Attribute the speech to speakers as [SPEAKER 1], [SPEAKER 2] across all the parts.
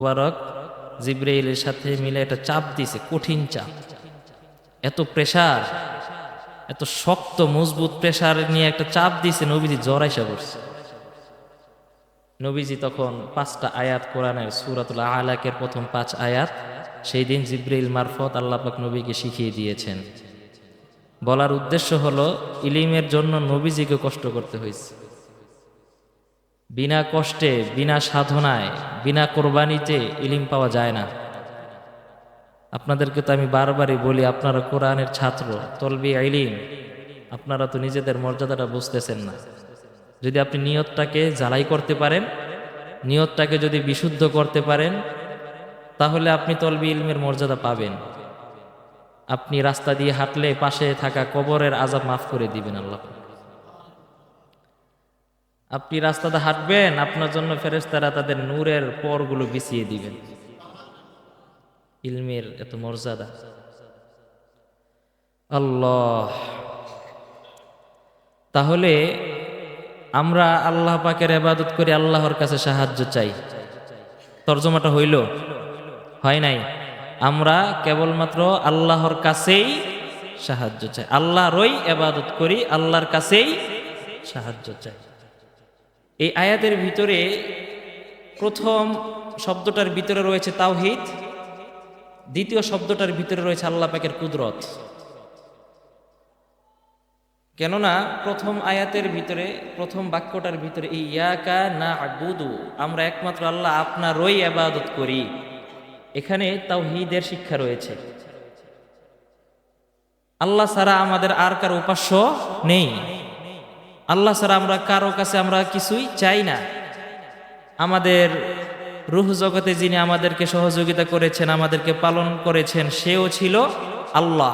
[SPEAKER 1] মুবারক জিব্রাইলের সাথে মিলে একটা চাপ দিছে, কঠিন চাপ। এত প্রেসার, এত শক্ত মজবুত প্রেসার নিয়ে একটা চাপ দিছে, নবীজি জ্বর আইসা পড়ছে। নবীজি তখন 5টা আয়াত কোরআনের সূরাতুল আলাকের প্রথম 5 আয়াত সেই দিন জিব্রাইল মারফত আল্লাহ পাক নবীকে শিখিয়ে দিয়েছেন। বলার উদ্দেশ্য হলো, ইলিমের জন্য নবীজিকে কষ্ট করতে হয়েছে। বিনা কষ্টে, বিনা সাধনায়, বিনা কোরবানিতে ইলিম পাওয়া যায় না। আপনাদেরকে তো আমি বারবারই বলি, আপনারা কোরআনের ছাত্র, তলবি ইলিম, আপনারা তো নিজেদের মর্যাদাটা বুঝতেছেন না। যদি আপনি নিয়তটাকে জ্বালাই করতে পারেন, নিয়তটাকে যদি বিশুদ্ধ করতে পারেন, তাহলে আপনি তলবি ইলমের মর্যাদা পাবেন। আপনি রাস্তা দিয়ে হাঁটলে পাশে থাকা কবরের আযাব মাফ করে দিবেন আল্লাহ। আপনি রাস্তাতে হাঁটবেন, আপনার জন্য ফেরেশতারা তাদের নূরের পরগুলো বিছিয়ে দিবেন। ইলমের এত মর্যাদা। আল্লাহ, তাহলে আমরা আল্লাহ পাকের ইবাদত করি, আল্লাহর কাছে সাহায্য চাই। তর্জমাটা হইল? হয় নাই। আমরা কেবলমাত্র আল্লাহর কাছেই সাহায্য চাই, আল্লাহরই ইবাদত করি, আল্লাহর কাছেই সাহায্য চাই। এই আয়াতের ভিতরে প্রথম শব্দটার ভিতরে রয়েছে তাওহীদ, দ্বিতীয় শব্দটার ভিতরে রয়েছে আল্লাহ পাকের কুদরত। কেননা প্রথম আয়াতের ভিতরে, প্রথম বাক্যটার ভিতরে ইয়াকা না'বুদু, আমরা একমাত্র আল্লাহ আপনারই ইবাদত করি, এখানে তাওহীদের শিক্ষা রয়েছে। আল্লাহ ছাড়া আমাদের আর কারো উপাস্য নেই। আল্লাহ ছাড়া আমরা কারো কাছে আমরা কিছুই চাই না। আমাদের রূহ জগতে যিনি আমাদেরকে সহযোগিতা করেছেন, আমাদেরকে পালন করেছেন, সেও ছিল আল্লাহ।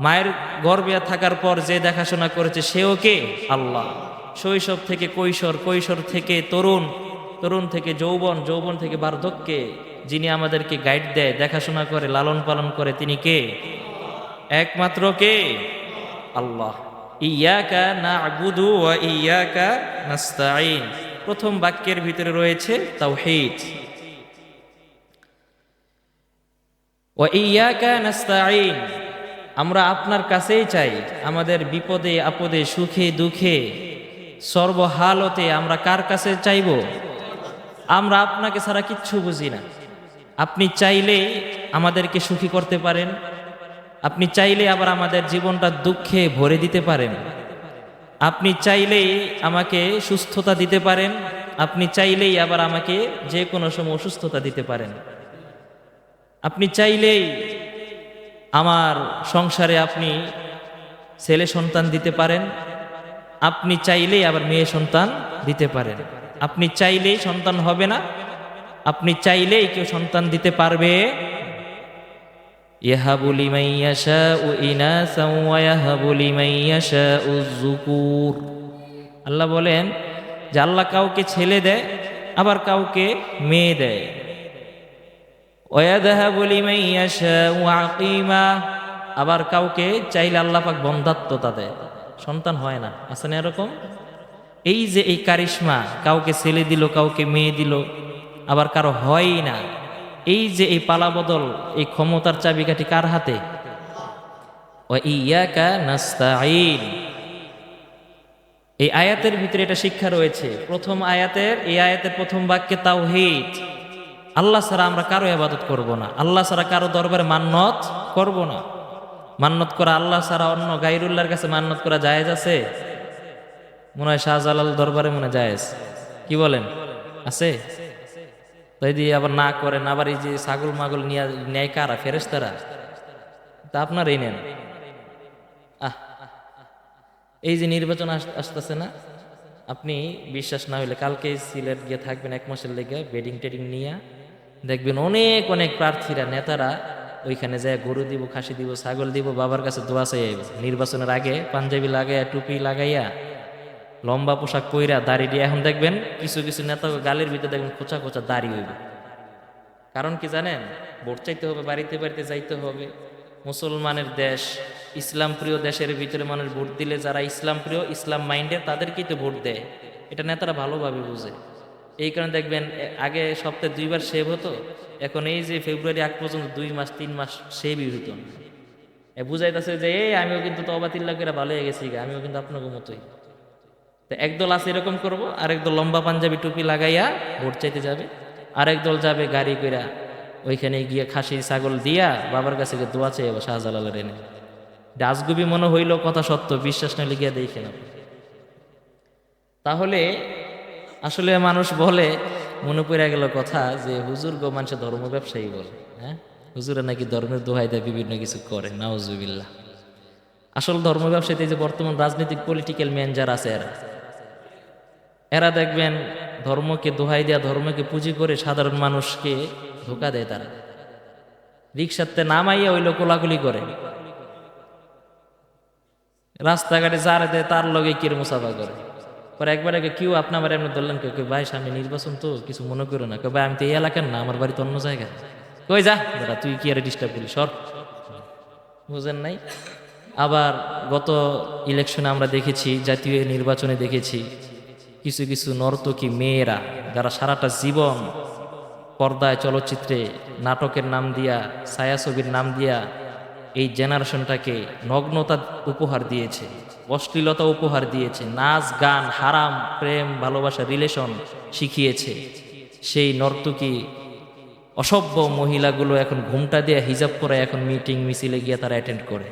[SPEAKER 1] মায়ের গর্ভে থাকার পর যে দেখাশোনা করেছে, সেও কে? আল্লাহ। শৈশব থেকে কৈশোর, কৈশোর থেকে তরুণ, তরুণ থেকে যৌবন, যৌবন থেকে বার্ধক্যে যিনি আমাদেরকে গাইড দেয়, দেখাশোনা করে, লালন পালন করে, তিনি কে? একমাত্র কে? আল্লাহ। ইয়াকা না'বুদু ওয়া ইয়াকা নাস্তাঈন, প্রথম বাক্যের ভিতরে রয়েছে তাওহীদ। ওয়া ইয়াকা নাস্তাঈন, আমরা আপনার কাছেই চাই। আমাদের বিপদে আপদে, সুখে দুঃখে, সর্বহালতে আমরা কার কাছে চাইব? আমরা আপনাকে ছাড়া কিচ্ছু বুঝি না। আপনি চাইলেই আমাদেরকে সুখী করতে পারেন, আপনি চাইলে আবার আমাদের জীবনটা দুঃখে ভরে দিতে পারেন, আপনি চাইলেই আমাকে সুস্থতা দিতে পারেন, আপনি চাইলেই আবার আমাকে যে কোনো সময় অসুস্থতা দিতে পারেন। আপনি চাইলেই আমার সংসারে আপনি ছেলে সন্তান দিতে পারেন, আপনি চাইলেই আবার মেয়ে সন্তান দিতে পারেন। আপনি চাইলেই সন্তান হবে না, আপনি চাইলেই কেউ সন্তান দিতে পারবে। ইয়াহাবু লিমান ইয়াশাউ ইনাসা ওয়া ইয়াহাবু লিমান ইয়াশাউ যুকুর। আল্লাহ বলেন যে আল্লাহ কাউকে ছেলে দেয়, আবার কাউকে মেয়ে দেয়। ওয়ায়াযহাবু লিমান ইয়াশাউ আকিমা, আবার কাউকে চাইলে আল্লাহ পাক বন্ধাত্মতা দেয়, সন্তান হয় না। আছে না এরকম? এই যে এই কারিশমা, কাউকে ছেলে দিল, কাউকে মেয়ে দিল, আবার কারো হয়ই না, এই যে এই পালাবদল, এই ক্ষমতার চাবিকাঠি কার হাতে? ওয়া ইয়াকা নাস্তাঈন। এই আয়াতের ভিতরে এটা শিক্ষা রয়েছে। প্রথম আয়াতের, এই আয়াতের প্রথম বাক্যে তাওহীদ। আল্লাহ ছাড়া আমরা কারো ইবাদত করব না, আল্লাহ ছাড়া কারো দরবারে মান্নত করব না। মান্নত করা, আল্লাহ ছাড়া অন্য গায়রুল্লাহর কাছে মান্নত করা জায়েজ আছে? মনে হয় শাহজালাল দরবারে মনে জায়েজ, কি বলেন? আছে? তাই দিয়ে আবার না করেন, আবার এই যে ছাগল মাগল নিয়ে নেয় কারা? ফেরেশতারা। তা আপনারাই নেন। আহ, এই যে নির্বাচন আসতেছে না, আপনি বিশ্বাস না হইলে কালকে সিলেট গিয়ে থাকবেন 1 মাসের লেগে, বেডিং টেডিং নিয়ে দেখবেন অনেক অনেক প্রার্থীরা, নেতারা ওইখানে যায় গরু দিব, খাসি দিব, ছাগল দিব, বাবার কাছে দোয়া চাই আইব। নির্বাচনের আগে পাঞ্জাবি লাগাইয়া, টুপি লাগাইয়া, লম্বা পোশাক পইরা, দাড়ি দিয়ে। এখন দেখবেন কিছু কিছু নেতা গালের ভিতরে দেখবেন খোঁচা খোঁচা দাড়ি হইবে। কারণ কি জানেন? ভোট চাইতে হবে, বাড়িতে বাড়িতে যাইতে হবে। মুসলমানের দেশ, ইসলাম প্রিয় দেশের ভিতরে মানুষ ভোট দিলে যারা ইসলাম প্রিয়, ইসলাম মাইন্ডের, তাদেরকেই তো ভোট দেয়। এটা নেতারা ভালোভাবে বুঝে। এই কারণে দেখবেন আগে সপ্তাহে 2 বার শেভ হতো, এখন এই যে ফেব্রুয়ারি আগ পর্যন্ত 2 মাস 3 মাস শেভই হতো না। বুঝাইতেছে যে এই আমিও কিন্তু তওবা তিল্লা করে ভালো হয়ে গেছি, আমিও কিন্তু আপনাকে মতোই। তো একদল আছে এরকম করব, আরেকদল লম্বা পাঞ্জাবি টুপি লাগাইয়া ভোট চাইতে যাবে, আরেকদল যাবে গাড়ি কইরা ওইখানে গিয়ে খাসি ছাগল দিয়া বাবার কাছে গিয়ে দোয়া চাইব শাহজালালের এনে। ডাসগুবি মনে হইল কথা সত্য, বিশ্বাস না লিখিয়া দেখে না। তাহলে আসলে মানুষ বলে, মনে পড়ে গেল কথা যে হুজুর গো মানুষের ধর্ম ব্যবসায়ী বলে, হ্যাঁ হুজুরে নাকি ধর্মের দোহাই দেয়, বিভিন্ন কিছু করে, নাউজুবিল্লাহ। আসল ধর্ম ব্যবসায়ীতে যে বর্তমান রাজনৈতিক পলিটিক্যাল ম্যান যারা আছে এরা দেখবেন ধর্মকে দোহাই দেয়া, ধর্মকে পুঁজি করে সাধারণ মানুষকে ধোকা দেয়। তারা রিক্সাতে নামাইয়া ওই লোক কোলাকুলি করে, রাস্তাঘাটে যারা দেয় তার লগে কির মুসাফা করে। পরে একবার আগে কেউ আপনার বাড়ি এমনি ধরলেন, কেউ ভাই সামনে নির্বাচন তো কিছু মনে করো না, ভাই আমি তো এই এলাকার না, আমার বাড়ি তো অন্য জায়গায়, কই যা দাদা তুই কি আরে ডিস্টার্ব করিস সর, বুঝেন নাই। আবার গত ইলেকশনে আমরা দেখেছি, জাতীয় নির্বাচনে দেখেছি কিছু কিছু নর্তকী মেয়েরা যারা সারাটা জীবন পর্দায়, চলচ্চিত্রে, নাটকের নাম দিয়া, ছায়াছবির নাম দিয়া এই জেনারেশনটাকে নগ্নতা উপহার দিয়েছে, অশ্লীলতা উপহার দিয়েছে, নাচ গান, হারাম, প্রেম, ভালোবাসা, রিলেশন শিখিয়েছে। সেই নর্তকী অসভ্য মহিলাগুলো এখন ঘুমটা দিয়ে হিজাব করে এখন মিটিং মিছিলে গিয়ে তারা অ্যাটেন্ড করে।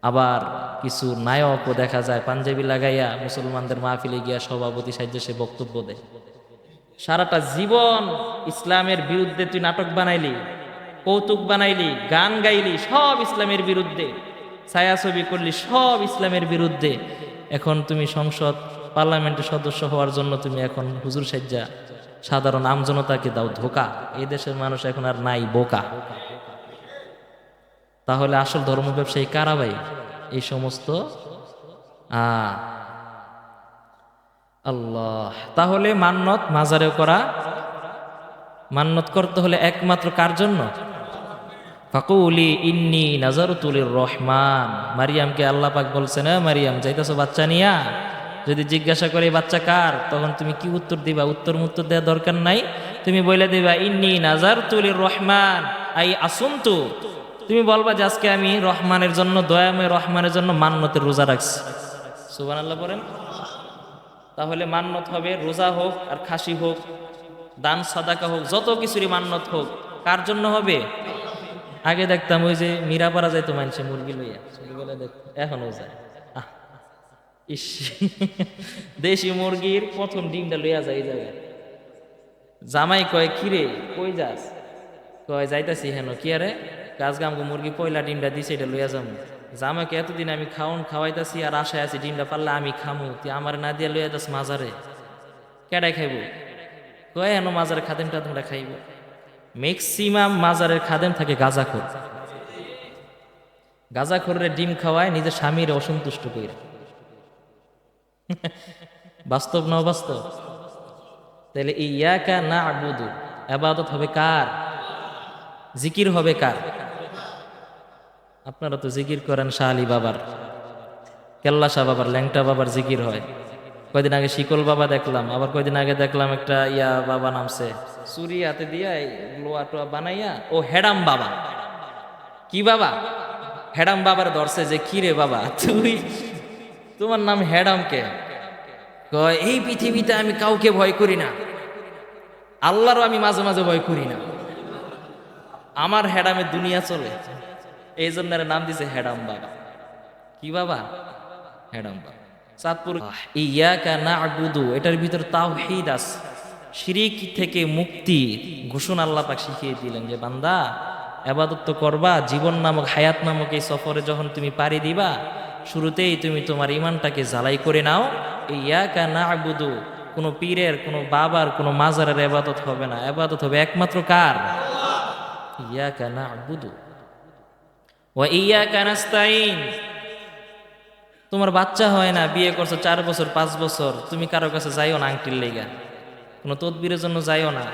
[SPEAKER 1] আবার কিছু নায়কও দেখা যায় পাঞ্জাবি লাগাইয়া মুসলমানদের মাহফিলে গিয়া সভাপতি সাহায্যে সে বক্তব্য দেয়। সারাটা জীবন ইসলামের বিরুদ্ধে তুই নাটক বানাইলি, কৌতুক বানাইলি, গান গাইলি, সব ইসলামের বিরুদ্ধে, ছায়াছবি করলি, সব ইসলামের বিরুদ্ধে। এখন তুমি সংসদ পার্লামেন্টের সদস্য হওয়ার জন্য তুমি এখন হুজুর সাজ্জা সাধারণ আমজনতাকে দাও ধোকা। এই দেশের মানুষ এখন আর নাই, বোকা। তাহলে আসল ধর্ম ব্যবসায়ী কারা ভাই? এই সমস্ত আল্লাহ। তাহলে মান্নত মাজারে করা, মান্নত করতে হলে একমাত্র কার জন্য? ফাকুলি ইন্নী নাজারতু লির-রহমান। মারিয়ামকে আল্লাহ পাক বলছেন, মারিয়াম যাইতাছো বাচ্চা নিয়া, যদি জিজ্ঞাসা করে বাচ্চা কার, তখন তুমি কি উত্তর দিবা? উত্তর দেওয়ার দরকার নাই, তুমি বলে দিবা ইন্নী নাজারতু লির-রহমান আই আসুমতু। তুমি বলবা যে আজকে আমি রহমানের জন্য, দয়াময় রহমানের জন্য মান্নতের রোজা রাখছি। সুবহানাল্লাহ পড়েন। তাহলে মান্নত হবে, রোজা হোক আর খাসি হোক, দান সাদাকা হোক, যত কিছুরই মান্নত হোক, কার জন্য হবে? আগে দেখতাম ওই যে মীরাপাড়া যাইতো মানুষে মুরগি লইয়া, ছোটবেলায় দেখতাম, এখনো যায়। ইস, দেশি মুরগির প্রথম ডিমটা লইয়া যায় এই জায়গায়। জামাই কয় কিরে কই যাস? কয় যাইতাছি হেন। কি আরে গাছ গামগো মুরগি পয়লা ডিমটা দিছে, এটা লইয়া যাবো। জামাইকে এতদিন আমি খাওয়াইতাছি আর আশায় আছি ডিমটা পারলে আমি খামু, তুই আমার না দিয়া লইয়া যাস মাজারে, কেডাই খাইব? কয় হেন মাজারে খাদেম টাদেমটা খাইব। ম্যাক্সিমাম মাজারের খাদেম থাকে গাঁজাখোর। গাঁজাখোরে ডিম খাওয়ায় নিজের স্বামীর অসন্তুষ্ট কইরা। বাস্তব না অবাস্তব? তাহলে ইয়াকা না'বুদু, ইবাদত হবে কার? জিকির হবে কার? আপনারা তো জিকির করেন শাহ আলী বাবার, কেল্লা শাহ বাবার, ল্যাংটা বাবার জিকির হয়। কয়দিন আগে শিকল বাবা দেখলাম, আবার কয়দিন আগে দেখলাম একটা বাবা নামছে, চুরি হাতে দিয়া লোয়া টোয়া বানাইয়া, ও হেডাম বাবা। কি বাবা? হেডাম বাবার ধরছে যে কি রে বাবা তুই, তোমার নাম হেডাম কে? কয় এই পৃথিবীতে আমি কাউকে ভয় করি না, আল্লাহরও আমি মাঝে মাঝে ভয় করি না, আমার হেডামে দুনিয়া চলে, এই জন্য নাম দিছে হেডাম বাবা। কি বাবা? হেডাম বাবা। চাঁদপুর ইয়াকা না'বুদু, এটার ভিতর তাওহীদ আছে, শিরিক থেকে মুক্তি ঘোষণা আল্লাহ পাক শিখিয়ে দিলেন যে বান্দা ইবাদত তো করবা, জীবন নামক হায়াত নামক এই সফরে যখন তুমি পাড়ি দিবা, শুরুতেই তুমি তোমার ইমানটাকে জ্বালাই করে নাও। ইয়াকা না'বুদু, কোনো পীরের, কোনো বাবার, কোনো মাজারের ইবাদত হবে না, ইবাদত হবে একমাত্র কার? ইয়াকা না'বুদু ওয়া ইয়াকা নাস্তাইন। তোমার বাচ্চা হয় না, বিয়ে করছো 4 বছর 5 বছর, তুমি কারো কাছে যাইও না আংটির লেগা, কোনো তদবিরের জন্য যাইও না।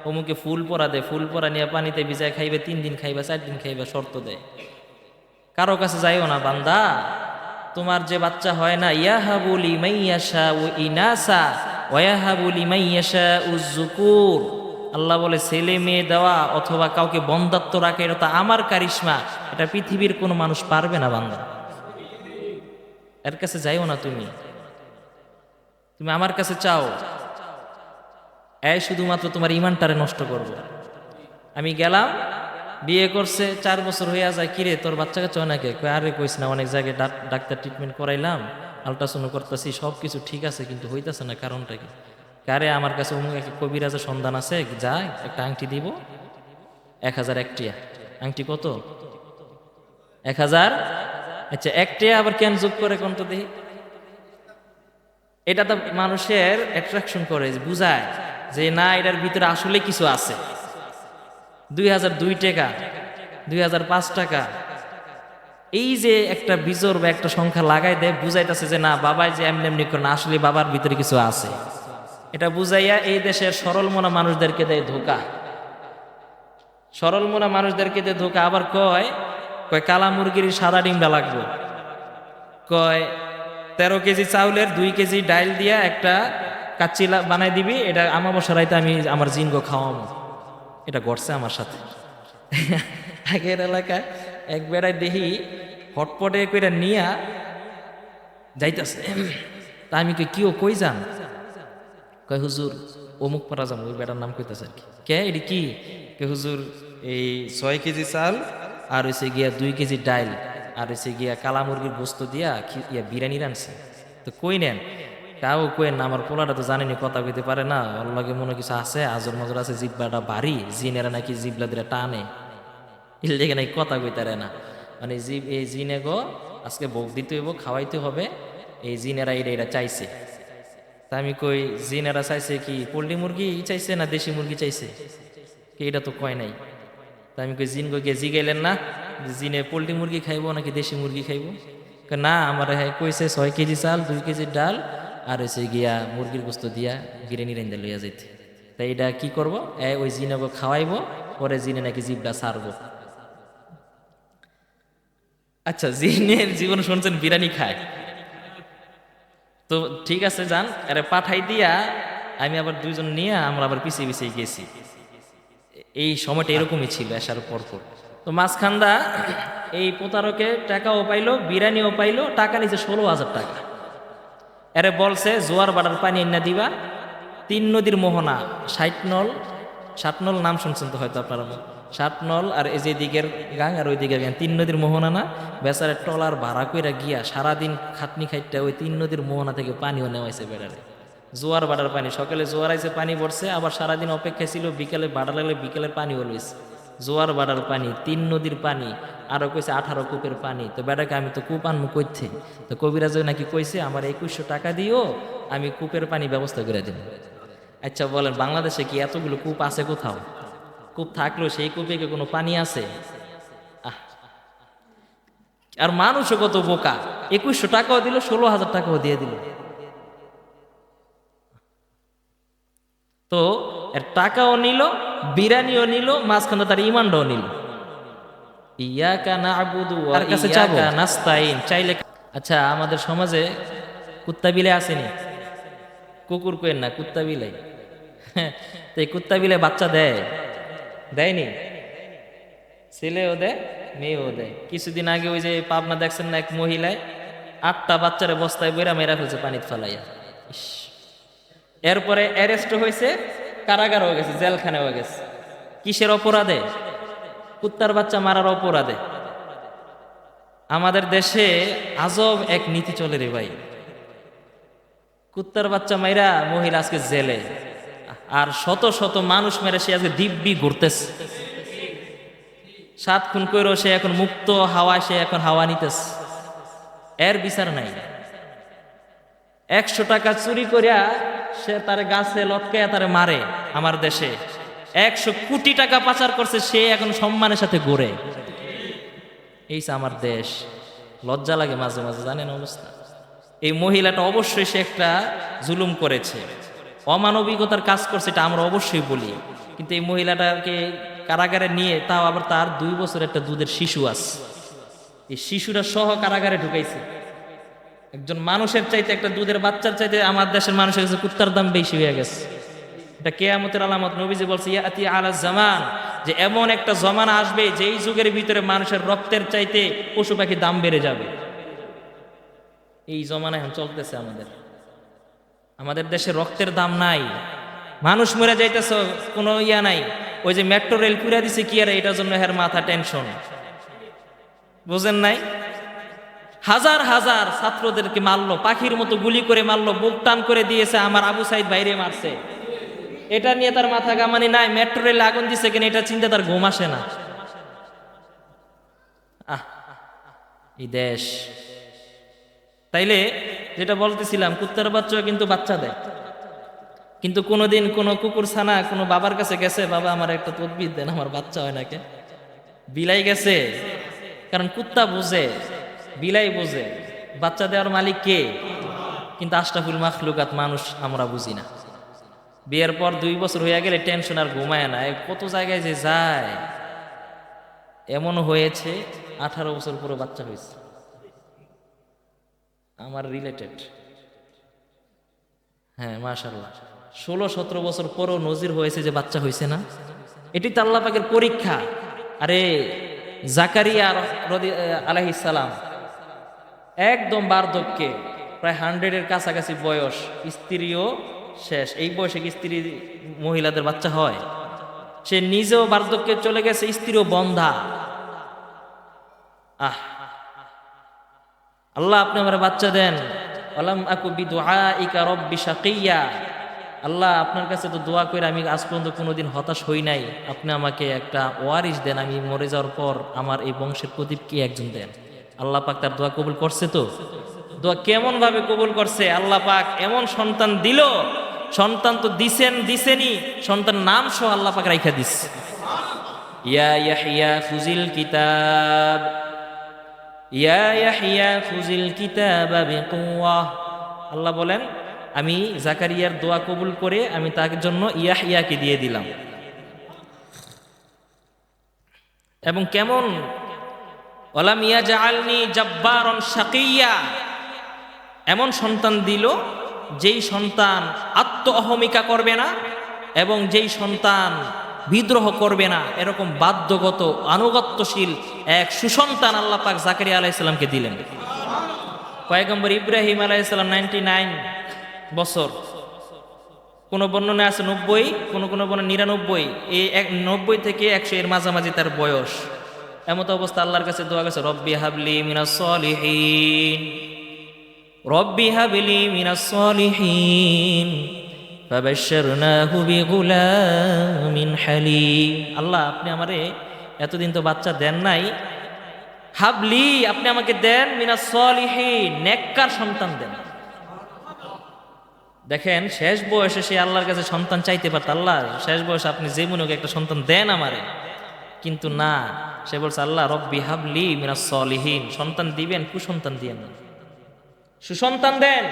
[SPEAKER 1] অমুকে ফুল পরা দেয়, ফুল পরা নিয়ে পানিতে ভিজায় খাইবে, 3 দিন খাইবা, 4 দিন খাইবা, শর্ত দেয়। কারো কাছে যাইও না বান্দা। তোমার যে বাচ্চা হয় না, ইয়াহাবুলি মাইয়াশা ও ইনাসা ওয়াহাবু লিমান ইয়াশাউ যুকুর, আল্লাহ বলে ছেলে মেয়ে দেওয়া অথবা কাউকে বন্ধাত্ব রাখা এটা তো আমার কারিশমা, এটা পৃথিবীর কোনো মানুষ পারবে না বান্দা। এর কাছে যাইও না, তুমি আমার কাছে চাও, শুধুমাত্র তোমার ইমানটারে নষ্ট করবো। আমি গেলাম, বিয়ে করছে 4 বছর হইয়া যায়, কিরে তোর বাচ্চা কাচ্চা নাকি? আরে কইস না, অনেক জায়গায় ডাক্তার ট্রিটমেন্ট করাইলাম, আল্ট্রাসাউন্ড করতেছি, সব কিছু ঠিক আছে, কিন্তু হইতেছে না, কারণটা কি? কারে আমার কাছে অমুক এক কবিরাজের সন্ধান আছে, যাই একটা আংটি দিব, 1000 একটিয়া। আংটি কত? 1000। আচ্ছা, একটিয়া আবার কেন যোগ করে কোন তো দেখি? এটা তো মানুষের অ্যাট্রাকশন করে, বুঝায় যে না এটার ভিতরে আসলে কিছু আছে। 2002 টাকা, 2005 টাকা, এই যে একটা বিজোর বা একটা সংখ্যা লাগাই দেয়, বুঝাইতেছে যে না বাবাই যে এমনি এমনি করে না, আসলে বাবার ভিতরে কিছু আছে। এটা বুঝাইয়া এই দেশের সরল মনা মানুষদেরকে দেয় ধোকা, সরল মনা মানুষদেরকে দেয় ধোকা। আবার কয় কালা মুরগির সাদা ডিমটা লাগবে, কয় 13 কেজি চাউলের 2 কেজি ডাইল দিয়া একটা কাচ্চিলা বানাই দিবি, এটা আমাবস্যা রাইতে আমি আমার জিনগো খাওয়াবো। এটা ঘটছে আমার সাথে। আগের এলাকায় এক বেড়ায় দেখি হটপটে করে নিয়া যাইতেছে, তা আমি কই যান? কয় হুজুর অমুক পারা যাবো, ওই বেটার নাম কইতেছে আর কি। কে এটি কি? হুজুর এই 6 কেজি চাল আর হয়েছে গিয়া 2 কেজি ডাইল আর হয়েছে গিয়া কালা মুরগির গোস্ত দিয়া বিরিয়ানি রানছে। তো কই নেন? কাউ কইেন না, আমার পোলাটা তো জানেনি, কথা কইতে পারে না, ওর লগে মনে কিছু আছে, আজর মজর আছে, জিব্বাটা ভারী, জিনেরা নাকি জিবলা দিলে টানে, এর লেগে নাকি কথা কইতারে না। মানে এই জিনে গো আজকে ভোগ দিতে হইব, খাওয়াইতে হবে, এই জিনেরা এটা চাইছে। তা আমি কই জিনেরা চাইছে কি পোল্ট্রি মুরগি চাইছে না দেশি মুরগি চাইছে? কি এটা তো কয় নাই। তা আমি কই জিন গিয়ে জিগাইলেন না জিনে পোল্ট্রি মুরগি খাইবো নাকি দেশি মুরগি খাইবো? না, আমার হ্যাঁ কইছে 6 কেজি চাল 2 কেজি ডাল আর হয়েছে গিয়া মুরগির গোস্ত দিয়া বিরিয়ানি রাইন্দা লইয়া যাইতে। তাই এটা কি করবো? ওই জিনেকে খাওয়াইবো, পরে জিনে নাকি জিবটা ছাড়বো। আচ্ছা, জিনের জীবন শুনছেন বিরিয়ানি খায়? তো ঠিক আছে যান, আরে পাঠাই দিয়া আমি আবার 2 জন নিয়ে আমরা আবার পিছিয়ে পিছিয়ে গেছি। এই সময়টা এরকমই ছিল আসার পর। তো মাঝখান্দা এই প্রতারকে টাকাও পাইলো, বিরিয়ানিও পাইলো, টাকা নিচে 16,000 টাকা। এরে বলছে জোয়ার বাড়ার পানি এনে দিবা, 3 নদীর মোহনা, 60 নল 7 নল নাম শুনছেন তো হয়তো আপনারা, 7 নল আর এই যে দিকের গাং আর ওই দিকের গাং, 3 নদীর মোহনা না, বেচারে টলার ভাড়া কইরা গিয়া সারাদিন খাটনি খাইটা ওই 3 নদীর মোহনা থেকে পানিও নেওয়াইছে বেড়ারে। জোয়ার বাড়ার পানি, সকালে জোয়ার আইছে পানি পড়ছে, আবার সারাদিন অপেক্ষা ছিল, বিকালে বাড়া লাগলে বিকালের পানিও লইছে। জোয়ার বাড়ার পানি, 3 নদীর পানি, আরো কইছে 18 কূপের পানি। তো বেটাকে আমি তো কূপ আনবো কইতে? তো কবিরাজ নাকি কইছে আমার 2100 টাকা দিও, আমি কূপের পানি ব্যবস্থা করে দিব। আচ্ছা বলেন, বাংলাদেশে কি এতগুলো কূপ আছে? কোথাও কূপ থাকলেও সেই কূপে কি কোনো পানি আছে? আর মানুষও কত বোকা, 2100 টাকাও দিল, 16,000 টাকাও দিয়ে দিল। তো এর টাকাও নিল, বিরিয়ানিও নিল, মাঝখানে তার ইমানটাও নিল। ইয়াকা না'বুদু ওয়া ইয়াকা নাস্তাইন চাইলে। আচ্ছা, আমাদের সমাজে কুত্তা বিলাই আসেনি? কুকুর কইেন না, কুত্তা বিলাই। তো এই কুত্তা বিলাই বাচ্চা দেয়নি? ছেলেও দেয়, মেয়েও দেয়। কিছুদিন আগে ওই যে পাবনা দেখছেন না, এক মহিলায় 8টা বাচ্চারে বস্তায় বইরা মেরা ফেলছে পানিতে ফালাইয়া। এরপরে অ্যারেস্ট হয়েছে, কারাগার হয়ে গেছে, জেলখানে হয়ে গেছে। কিসের অপরাধে? কুত্তার বাচ্চা মারার অপরাধে। আমাদের দেশে আজব এক নীতি চলে রে ভাই, কুত্তার বাচ্চা মাইরা মহিলা আজকে জেলে, আর শত শত মানুষ মেরে সে আজকে দিব্যি ঘুরতেছে। 7 খুন কইরো সে এখন মুক্ত হাওয়ায়, সে এখন হাওয়া নিতেছে, এর বিচার নাই। 100 টাকা চুরি করিয়া সে তার গাছে লটকাইয়া তারে মারে। আমার দেশে 100 কোটি টাকা পাচার করছে, সে এখন সম্মানের সাথে ঘুরে। এই আমার দেশ, লজ্জা লাগে মাঝে মাঝে, জানেন অবস্থা। এই মহিলাটা অবশ্যই সে একটা জুলুম করেছে, অমানবিকতার কাজ করছে, এটা আমরা অবশ্যই বলি। কিন্তু এই মহিলাটাকে কারাগারে নিয়ে, তাও আবার তার 2 বছর একটা দুধের শিশু আছে, এই শিশুরা সহ কারাগারে ঢুকাইছে। একজন মানুষের চাইতে, একটা দুধের বাচ্চার চাইতে আমার দেশের মানুষের কাছে কুত্তার দাম বেশি হয়ে গেছে। এটা কিয়ামতের আলামত। নবীজি বলছে ইয়াতি আলা জামান, যে এমন একটা জমানা আসবে যেই যুগের ভিতরে মানুষের রক্তের চাইতে পশু পাখির দাম বেড়ে যাবে। এই জমানা এখন চলতেছে আমাদের। আমাদের দেশে রক্তের দাম নাই, মানুষ মরে যাইতেছে, কোনো ইয়া নাই। ওই যে মেট্রো রেল পুরা দিছে কি আর এটার জন্য হের মাথা টেনশন, বুঝেন নাই? হাজার হাজার ছাত্রদেরকে মারলো, পাখির মতো গুলি করে মারলো, বুক টান করে দিয়েছে, আমার আবু সাইদ বাইরে মারছে, এটা নিয়ে তার মাথা গামানি নাই। মেট্রো রেল আগুন দিছে কিনা এটা চিন্তা তার ঘুম আসে না। আহ, এই দেশ। তাইলে যেটা বলতেছিলাম, কুত্তার বাচ্চা কিন্তু বাচ্চা দেয়, কিন্তু কোনোদিন কোনো কুকুর ছানা কোনো বাবার কাছে গেছে, বাবা আমার একটা তদবির দেন, আমার বাচ্চা হয় নাকি? বিলাই গেছে? কারণ কুত্তা বুঝে, বিলাই বুঝে বাচ্চা দেওয়ার মালিক কে। কিন্তু আশরাফুল মাখলুকাত মানুষ আমরা বুঝি না। বিয়ের পর 2 বছর হয়ে গেলে টেনশন আর ঘুমায় না, কত জায়গায় যে যায়। এমন হয়েছে 18 বছর পুরো বাচ্চা হয়েছে আমার রিলেটেড। হ্যাঁ মাশাআল্লাহ, 16-17 বছর পরও নজির হয়েছে যে বাচ্চা হয়েছে না। এটি তো আল্লাহ পাকের পরীক্ষা। আরে জাকারিয়া আলাইহিস সালাম একদম বার্ধক্যে, প্রায় 100-এর কাছাকাছি বয়স, স্ত্রীও শেষ। এই বয়সে কি স্ত্রী মহিলাদের বাচ্চা হয়? সে নিজেও বার্ধক্যে চলে গেছে, স্ত্রীও বন্ধা। আহ, আল্লাহ আপনি আমার বাচ্চা দেন। আলাম আকু বিদুআইকা রব্বি শাকিয়া, আল্লাহ আপনার কাছে তো দোয়া করে আমি আজ পর্যন্ত কোনোদিন হতাশ হই নাই, আপনি আমাকে একটা ওয়ারিস দেন, আমি মরে যাওয়ার পর আমার এই বংশের প্রদীপ কি একজন দেন। আল্লাহ পাক তার দোয়া কবুল করছে। তো দোয়া কেমন ভাবে কবুল করছে, আল্লাহ পাক এমন সন্তান দিল। সন্তান তো দিছেনি, সন্তান নাম সহ আল্লাহ পাক রাইখা দিস, ইয়া ইয়াহইয়া ফুজিল কিতাব, ইয়া ইয়াহইয়া ফুজিল কিতাবা বিকুওয়া। আল্লাহ বলেন আমি জাকারিয়ার দোয়া কবুল করে আমি তার জন্য ইয়াহইয়াকে দিয়ে দিলাম। এবং কেমন, ওয়ালাম ইয়াজআলনি জাব্বারান শাকিয়্যা, এমন সন্তান দিল যেই সন্তান আত্ম অহমিকা করবে না এবং যেই সন্তান বিদ্রোহ করবে না, এরকম বাধ্যগত আনুগত্যশীল এক সুসন্তান আল্লাহ পাক জাকারিয়া আলাইহিস সালামকে দিলেন। পয়গম্বর ইব্রাহিম আলাইহিস সালাম 99 বছর, কোন বর্ণনা আছে 90, কোন বর্ণনা 99, এই 90 থেকে 100 এর মাঝামাঝি তার বয়স। এমত অবস্থা আল্লাহর কাছে দোয়া গেছে, রব্বি হাবলি মিনাস সলিহিন, রব্বি হাবলি মিনাস সলিহিন ফাবাশশারনাহু বিগুলামিন হালিম। আল্লাহ আপনি আমারে এতদিন তো বাচ্চা দেন নাই, হাবলি আপনি আমাকে দেন মিনাস সলিহিন, নেককার সন্তান দেন। দেখেন শেষ বয়সে সে আল্লাহর কাছে সন্তান চাইতে পারত, আল্লাহ শেষ বয়সে আপনি যে মনে একটা সন্তান দেন আমারে, কিন্তু না, সে বলছে আল্লাহ রব্বি হাবলি মিনাস সলিহিন, সন্তান দিবেন কুসন্তান দিয়েন না, সুসন্তান দেন,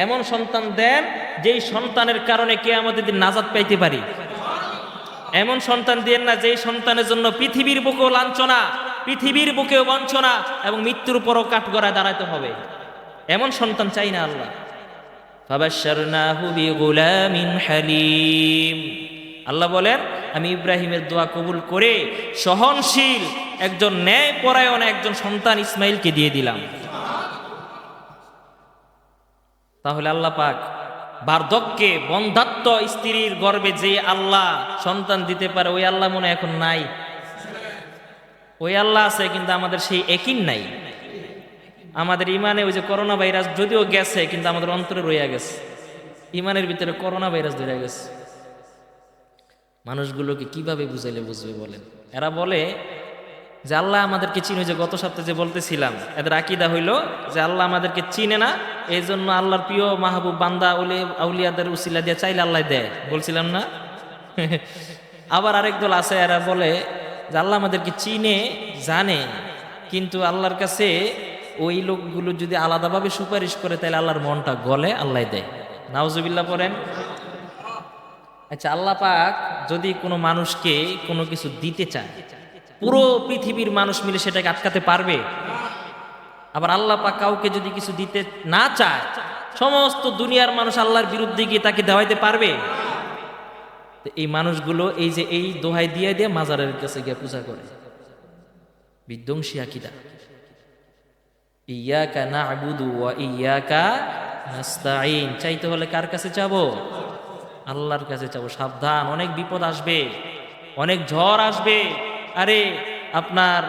[SPEAKER 1] এমন সন্তান দেন যেই সন্তানের কারণে কিয়ামতের দিন নাজাত পাইতে পারি। এমন সন্তান দিয়েন না যেই সন্তানের জন্য পৃথিবীর বুকেও লাঞ্ছনা, পৃথিবীর বুকেও বঞ্চনা এবং মৃত্যুর পরও কাঠগড়ায় দাঁড়াতে হবে, এমন সন্তান চাই না আল্লাহ। ফাবাশশারনাহু বিগুলামিন হালিম। আল্লাহ বলেন আমি ইব্রাহিমের দোয়া কবুল করে সহনশীল একজন ন্যায়পরায়ণ একজন সন্তান ইসমাইলকে দিয়ে দিলাম। তাহলে আল্লাহ পাক বার্ধক্যে বন্ধাত্ব স্ত্রীর গর্ভে যে আল্লাহ সন্তান দিতে পারে, ওই আল্লাহ মনে এখন নাই? ওই আল্লাহ আছে, কিন্তু আমাদের সেই একই নাই। আমাদের ইমানে ওই যে করোনা ভাইরাস যদিও গেছে, কিন্তু আমাদের অন্তরে রয়ে গেছে, ইমানের ভিতরে করোনা ভাইরাস ধরে গেছে। মানুষগুলোকে কিভাবে বুঝাইলে বুঝবে বলেন? এরা বলে যে আল্লাহ আমাদেরকে চিনে, যে গত সপ্তাহে যে বলতেছিলাম, এদের আকীদা হইল যে আল্লাহ আমাদেরকে চিনে না, এই জন্য আল্লাহর প্রিয় মাহবুব বান্দা আউলিয়াদের উসিলা দিয়ে চাইলে আল্লাহ দেয়, বলছিলাম না? আবার আরেক দল আছে, এরা বলে যে আল্লাহ আমাদেরকে চিনে জানে, কিন্তু আল্লাহর কাছে ওই লোকগুলো যদি আলাদাভাবে সুপারিশ করে তাহলে আল্লাহর মনটা গলে, আল্লাহ দেয়। নাউজুবিল্লাহ পড়েন। আচ্ছা, আল্লাহ পাক যদি কোনো মানুষকে কোনো কিছু দিতে চায়, পুরো পৃথিবীর মানুষ মিলে সেটাকে আটকাতে পারবে? আবার আল্লাহ পাক কাউকে যদি কিছু দিতে না চায়, সমস্ত দুনিয়ার মানুষ আল্লাহর বিরুদ্ধে গিয়ে তাকে দেওয়াইতে পারবে? তো এই মানুষগুলো এই যে এই দোহাই দিয়ে দিয়ে মাজারের কাছে গিয়ে পূজা করে, বিধ্বংসী আকীদা। ইয়াকা না'বুদু ওয়া ইয়াকা নাস্তাঈন, চাইতে হলে কার কাছে চাবো? আল্লাহর কাছে চাবো। সাবধান, অনেক বিপদ আসবে, অনেক ঝড় আসবে। আরে আপনার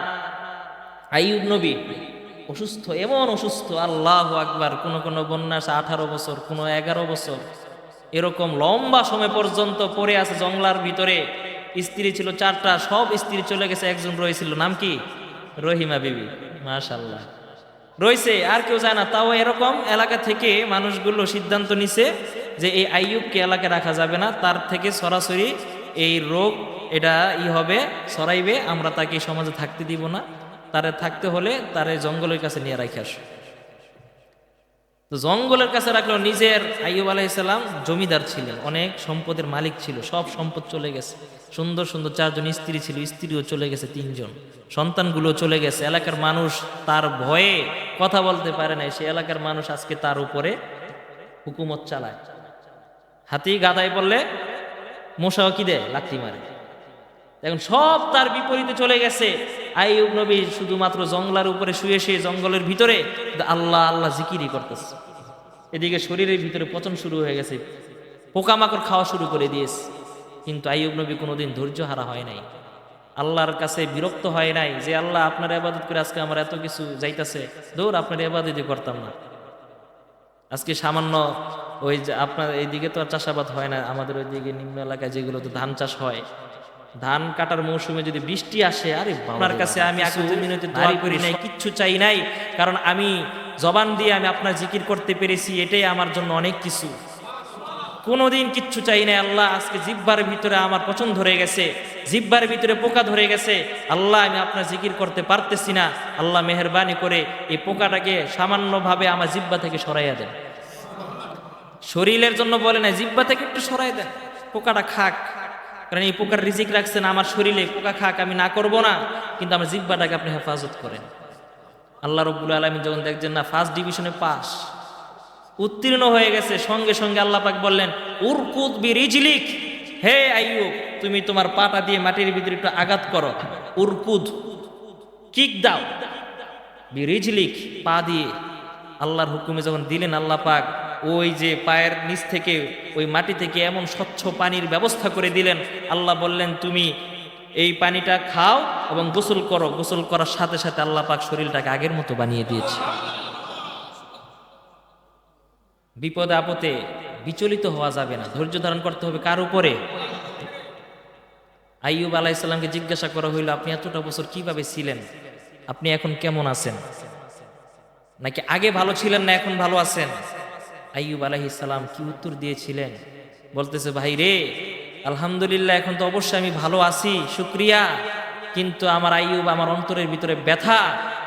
[SPEAKER 1] আইয়ুব নবী অসুস্থ, এমন অসুস্থ, আল্লাহু আকবার, কোন বন্যা 18 বছর, কোন 11 বছর, এরকম লম্বা সময় পর্যন্ত পড়ে আছে জঙ্গলার ভিতরে। স্ত্রী ছিল 4টা, সব স্ত্রী চলে গেছে, একজন রয়েছিল, নাম কি? রহিমা বিবি। মাশাআল্লাহ, রয়েছে, আর কেউ যায় না। তাও এরকম এলাকা থেকে মানুষগুলো সিদ্ধান্ত নিছে যে এই আইয়ুবকে এলাকায় রাখা যাবে না, তার থেকে সরাসরি এই রোগ এটা হবে, ছড়াইবে, আমরা তাকে সমাজে থাকতে দিব না, তারে থাকতে হলে তারে জঙ্গলের কাছে নিয়ে রাখে আসো। তো জঙ্গলের কাছে রাখলেও, নিজের আইয়ুব আলাইহিস সালাম জমিদার ছিলেন, অনেক সম্পদের মালিক ছিল, সব সম্পদ চলে গেছে, সুন্দর সুন্দর 4 জন স্ত্রী ছিল, স্ত্রীও চলে গেছে 3 জন, সন্তানগুলো চলে গেছে। এলাকার মানুষ তার ভয়ে কথা বলতে পারে না, সে এলাকার মানুষ আজকে তার উপরে হুকুমত চালায়। হাতি গাদায় পড়লে মশাও কি দেয়? লাথি মারে। এখন সব তার বিপরীতে চলে গেছে। আইয়ুব নবী শুধুমাত্র জঙ্গলার উপরে শুয়ে শুয়ে জঙ্গলের ভিতরে আল্লাহ আল্লাহ জিকিরই করতেছে। এদিকে শরীরের ভিতরে পচন শুরু হয়ে গেছে, পোকামাকড় খাওয়া শুরু করে দিয়েছে। কিন্তু আইয়ুব নবী কোনোদিন ধৈর্য হারা হয় নাই, আল্লাহর কাছে বিরক্ত হয় নাই যে আল্লাহ আপনার ইবাদত করে আজকে আমার এত কিছু যাইতাছে, দূর আপনার ইবাদতই করতাম না। আজকে সামান্য ওই যে আপনার এইদিকে তো আর চাষাবাদ হয় না, আমাদের ওইদিকে নিম্ন এলাকায় যেগুলো তো ধান চাষ হয়, ধান কাটার মৌসুমে যদি বৃষ্টি আসে, আরে আপনার কাছে আমি আকুতি মিনতি দোয়া করি নাই, কিচ্ছু চাই নাই, কারণ আমি জবান দিয়ে আমি আপনার জিকির করতে পেরেছি, এটাই আমার জন্য অনেক কিছু। কোনোদিন কিচ্ছু চাই নাই আল্লাহ, আজকে জিহ্বার ভিতরে আমার পছন্দ ধরে গেছে, জিহ্বার ভিতরে পোকা ধরে গেছে, আল্লাহ আমি আপনার জিকির করতে পারতেছি না, আল্লাহ মেহেরবানি করে এই পোকাটাকে সামান্যভাবে আমার জিহ্বা থেকে সরাইয়া দেন। শরীরের জন্য বলে না, জিহ্বা থেকে একটু সরাই দেন, পোকাটা খাক, কারণ এই পোকার রিজিক রাখছেন আমার শরীরে, পোকা খাক, আমি না করব না, কিন্তু আমার জিহ্বাটাকে আপনি হেফাজত করেন। আল্লাহ রাব্বুল আলামিন যখন দেখছেন না ফার্স্ট ডিভিশনে পাস, উত্তীর্ণ হয়ে গেছে, সঙ্গে সঙ্গে আল্লাহ পাক বললেন উরকুদ বিরিজলিক, হে আইয়ুব তুমি তোমার পাটা দিয়ে মাটির ভিতরে একটু আঘাত করো, উরকুদ, কিক দাও, বিরিজলিক, পা দিয়ে। আল্লাহর হুকুমে যখন দিলেন আল্লাহ পাক ওই যে পায়ের নিচ থেকে ওই মাটি থেকে এমন স্বচ্ছ পানির ব্যবস্থা করে দিলেন। আল্লাহ বললেন তুমি এই পানিটা খাও এবং গোসল করো। গোসল করার সাথে সাথে আল্লাহ পাক শরীরটাকে আগের মতো বানিয়ে দিয়েছে। বিপদে আপদে বিচলিত হওয়া যাবে না, ধৈর্য ধারণ করতে হবে। কার উপরে? আইয়ুব আলাইহিস সালামকে জিজ্ঞাসা করা হইল, আপনি এতটা বছর কিভাবে ছিলেন, আপনি এখন কেমন আছেন, নাকি আগে ভালো ছিলেন না এখন ভালো আছেন? আইয়ুব আলাইহিস সালাম কি উত্তর দিয়েছিলেন? বলতেছে, ভাই রে, আলহামদুলিল্লাহ এখন তো অবশ্যই আমি ভালো আছি, শুকরিয়া, কিন্তু আমার আইয়ুব, আমার অন্তরের ভিতরে ব্যথা।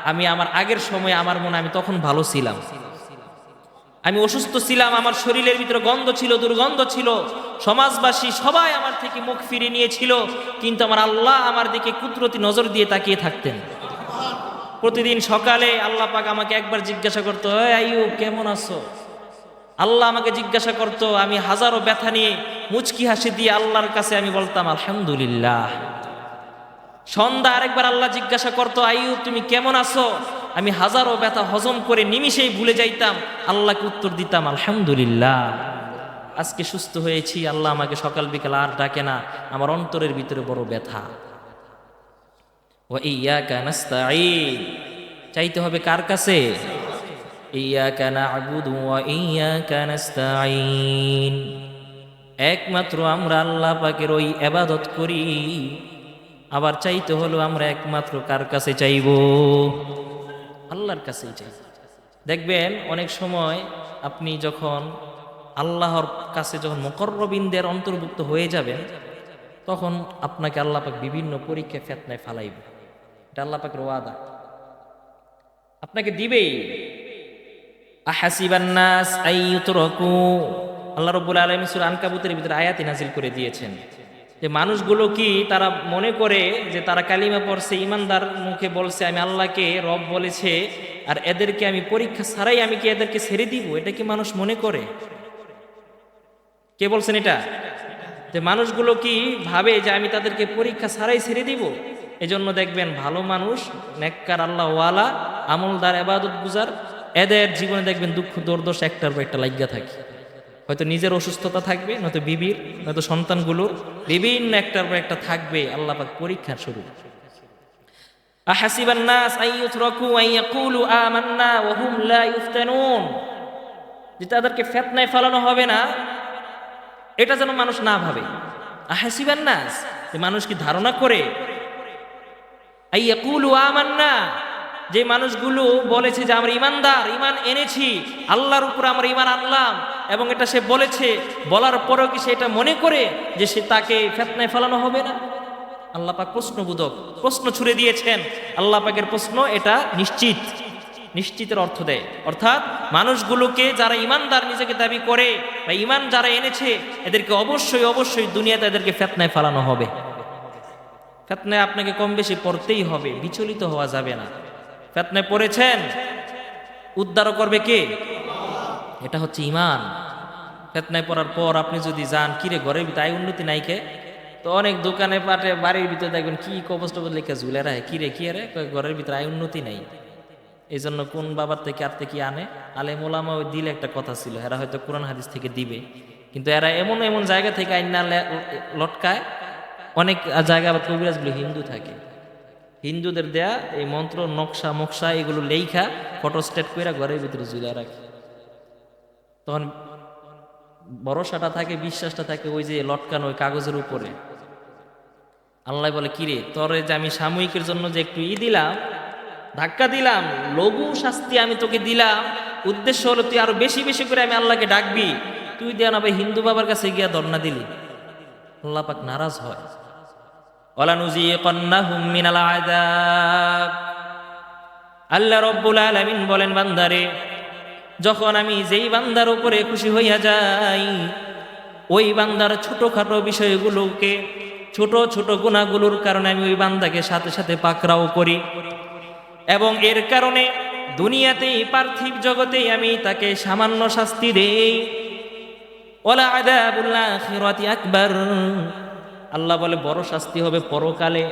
[SPEAKER 1] আমি আমার আগের সময় আমার মনে আমি তখন ভালো ছিলাম, আমি অসুস্থ ছিলাম, আমার শরীরের ভিতরে গন্ধ ছিল, দুর্গন্ধ ছিল, সমাজবাসী সবাই আমার থেকে মুখ ফিরিয়ে নিয়েছিল, কিন্তু আমার আল্লাহ আমার দিকে কুদরতি নজর দিয়ে তাকিয়ে থাকতেন। প্রতিদিন সকালে আল্লাহ পাক আমাকে একবার জিজ্ঞাসা করতো, এই আইয়ুব কেমন আছো? আল্লাহ আমাকে জিজ্ঞাসা করতো, আমি হাজারো ব্যথা নিয়ে মুচকি হাসি দিয়ে আল্লাহর কাছে আমি বলতাম আলহামদুলিল্লাহ। সন্ধ্যা আরেকবার আল্লাহ জিজ্ঞাসা করতো, আইয়ুব তুমি কেমন আছো? আমি হাজারো ব্যথা হজম করে নিমিষেই ভুলে যাইতাম, আল্লাহকে উত্তর দিতাম আলহামদুলিল্লাহ। আজকে সুস্থ হয়েছি, আল্লাহ আমাকে সকাল বিকাল আর ডাকে না, আমার অন্তরের ভিতরে বড় ব্যথা। ওয়া ইয়াকা নাস্তাঈন, চাইতে হবে কার কাছে? ইয়াকা না'বুদু ওয়া ইয়াকা নাস্তাঈন, একমাত্র আমরা আল্লাহ পাকের ওই ইবাদত করি। আবার চাইতে হলো আমরা একমাত্র কার কাছে চাইব? আল্লাহর কাছেই চাইব। দেখবেন অনেক সময় আপনি যখন আল্লাহর কাছে যখন মুকররবিনদের অন্তর্ভুক্ত হয়ে যাবেন, তখন আপনাকে আল্লাহ পাক বিভিন্ন পরীক্ষা ফিতনায় ফালাইবে। এটা আল্লাহ পাকের ওয়াদা, আপনাকে দিবেই। আহাসিবান নাস আইয়ুতরাকু, আল্লাহ রাব্বুল আলামিন সূরা আনকাবুতের ভিতরে আয়াতি নাজিল করে দিয়েছেন যে মানুষগুলো কি তারা মনে করে যে তারা কালিমা পড়ছে, ইমানদার মুখে বলছে আমি আল্লাহকে রব বলেছে, আর এদেরকে আমি পরীক্ষা ছাড়াই আমি কি এদেরকে ছেড়ে দিব? এটা কি মানুষ মনে করে? কে বলছেন এটা? যে মানুষগুলো কি ভাবে যে আমি তাদেরকে পরীক্ষা ছাড়াই ছেড়ে দিব? এজন্য দেখবেন ভালো মানুষ, নেককার, আল্লাহওয়ালা, আমলদার, ইবাদত গুজার, এদের জীবনে দেখবেন দুঃখ দুর্দশ একটার পর একটা লাগিয়া থাকে। হয়তো নিজের অসুস্থতা থাকবে, নয়তো বিবির, নয়তো সন্তানগুলোর, বিভিন্ন একটার পর একটা থাকবে। আল্লাহ পাক পরীক্ষার শুরু। আহাসিবান নাস আইয়ুতরাকু আইয়াকুলু আমান্না ওয়া হুম লা ইফতানুন, যে তাদেরকে ফিতনায় ফেলানো হবে না, এটা যেন মানুষ না ভাবে। আহাসিবান নাস, যে মানুষ কি ধারণা করে, আইয়াকুলু আমান্না, যে মানুষগুলো বলেছে যে আমরা ইমানদার, ইমান এনেছি, আল্লাহর উপর আমরা ইমান আনলাম, এবং এটা সে বলেছে, বলার পরেও কি সে এটা মনে করে যে সে তাকে ফিতনায় ফেলানো হবে না? আল্লাহ পাক প্রশ্নবোধক প্রশ্ন ছুড়ে দিয়েছেন। আল্লাহ পাকের প্রশ্ন এটা নিশ্চিত, নিশ্চিতের অর্থ দেয়। অর্থাৎ মানুষগুলোকে যারা ইমানদার নিজেকে দাবি করে বা ইমান যারা এনেছে, এদেরকে অবশ্যই অবশ্যই দুনিয়াতে এদেরকে ফিতনায় ফেলানো হবে। ফিতনায় আপনাকে কম বেশি পড়তেই হবে, বিচলিত হওয়া যাবে না। ফিতনায় পড়েছেন, উদ্ধার করবে কে? এটা হচ্ছে ইমান। ফিতনায় পড়ার পর আপনি যদি যান, কিরে ঘরের ভিতরে আয় উন্নতি নাই কে, তো অনেক দোকানে পাটে বাড়ির ভিতরে দেখবেন কি কবচ টবচ লেখা ঝুলে রাখে, কিরে কি আরে, ঘরের ভিতরে আয় উন্নতি নাই। এই জন্য কোন বাবার থেকে আর থেকে আনে, আলেম ওলামা ওই দিলে একটা কথা ছিল, এরা হয়তো কোরআন হাদিস থেকে দিবে, কিন্তু এরা এমন এমন জায়গা থেকে আইন না লটকায়। অনেক জায়গা আবার কবিরাজগুলো হিন্দু থাকে, হিন্দুদের দেয়া এই মন্ত্র নকশা মকশা এগুলো লেখা ফটোস্টেট করে ঘরের ভিতরে ঝুলে রাখে। তখন ভরসাটা থাকে, বিশ্বাসটা থাকে ওই যে লটকানো ওই কাগজের উপরে। আল্লাহ বলে, কিরে তোরে যে আমি সাময়িকের জন্য যে একটু দিলাম, ধাক্কা দিলাম, লঘু শাস্তি আমি তোকে দিলাম, উদ্দেশ্য হলো তুই আরো বেশি বেশি করে আমি আল্লাহকে ডাকবি, তুই দেয়া না ভাই হিন্দু বাবার কাছে গিয়া ধর্ণা দিলি। আল্লাহ পাক নারাজ হয়। ওয়ালানুযীকান্নাহুম মিনাল আযাব, আল্লাহ রাব্বুল আলামিন বলেন, বান্দারে, যখন আমি যেই বান্দার উপরে খুশি হইয়া যাই, ওই বান্দার ছোটখাটো বিষয়গুলোকে, ছোট ছোট গুনাহগুলোর কারণে আমি ওই বান্দাকে সাথে সাথে পাকড়াও করি, এবং এর কারণে দুনিয়াতেই পার্থিব জগতেই আমি তাকে সামান্য শাস্তি দেই। ওয়ালা আযাবুল আখিরাতি আকবার, আল্লাহ বলে বড় শাস্তি হবে পরকালে।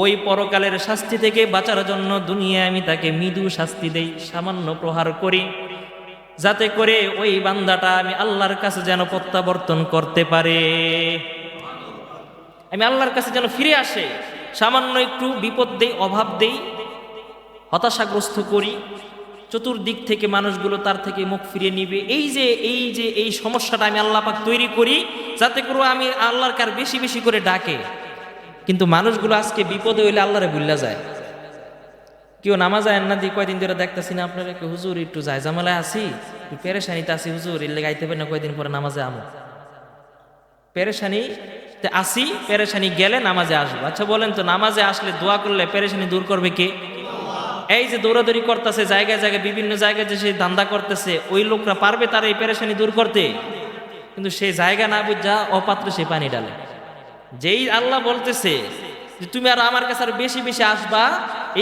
[SPEAKER 1] ওই পরকালের শাস্তি থেকে বাঁচার জন্য দুনিয়ায় আমি তাকে মৃদু শাস্তি দেই, সামান্য প্রহার করি, যাতে করে ওই বান্দাটা আমি আল্লাহর কাছে যেন প্রত্যাবর্তন করতে পারে, আমি আল্লাহর কাছে যেন ফিরে আসে। সামান্য একটু বিপদ দেই, অভাব দেই, হতাশাগ্রস্ত করি, চতুর্দিক থেকে মানুষগুলো তার থেকে মুখ ফিরিয়ে নিবে। এই সমস্যাটা আমি আল্লাহ পাক তৈরি করি, যাতে করে আমি আল্লাহর কার বেশি বেশি করে ডাকে। কিন্তু মানুষগুলো আজকে বিপদে হইলে আল্লাহরে ভুল্লা যায়। কেউ নামাজ আয় না দিয়ে কয়দিন ধরে দেখতেছি না আপনারা, কেউ হুজুর একটু যায় জামালায় আসি, পেরেশানিতে আসি হুজুর, এর লেগে আইতে পারি না, কয়দিন পরে নামাজে আমো। পেরেশানিতে আসি, পেরেশানি গেলে নামাজে আসবো। আচ্ছা বলেন তো, নামাজে আসলে দোয়া করলে পেরেশানি দূর করবে কে? এই যে দৌড়াদৌড়ি করতেছে জায়গায় জায়গায়, বিভিন্ন জায়গায় যে সে ধান্দা করতেছে, ওই লোকরা পারবে তার এই পেরেশানি দূর করতে? কিন্তু সে জায়গা না বুঝা অপাত্রে সে পানি ডালে। যেই আল্লাহ বলতেছে যে তুমি আর আমার কাছে আরো বেশি বেশি আসবা,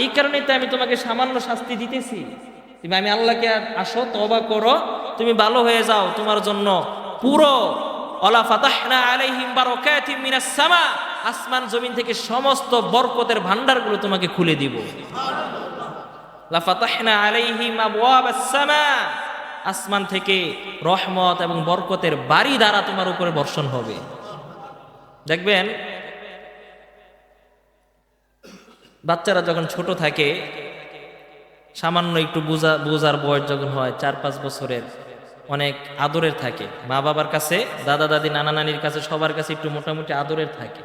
[SPEAKER 1] এই কারণেই তো আমি তোমাকে সামান্য শাস্তি দিতেছি। তুমি আমি আল্লাহকে আসো, তওবা করো, তুমি ভালো হয়ে যাও, তোমার জন্য পুরো ওয়ালা ফাতাহনা আলাইহিম বারাকাতিম মিনাস সামা, আসমান জমিন থেকে সমস্ত বরকতের ভান্ডারগুলো তোমাকে খুলে দিব। লা ফাতাহনা আলাইহিম আবওয়াবাস সামা, আসমান থেকে রহমত এবং বরকতের বাড়ি দ্বারা তোমার উপরে বর্ষণ হবে। দেখবেন বাচ্চারা যখন ছোট থাকে, সামান্য একটু বোঝার বয়স যখন হয় 4-5 বছরের, অনেক আদরের থাকে, মা বাবার কাছে, দাদা দাদি, নানা নানির কাছে, সবার কাছে একটু মোটামুটি আদরের থাকে।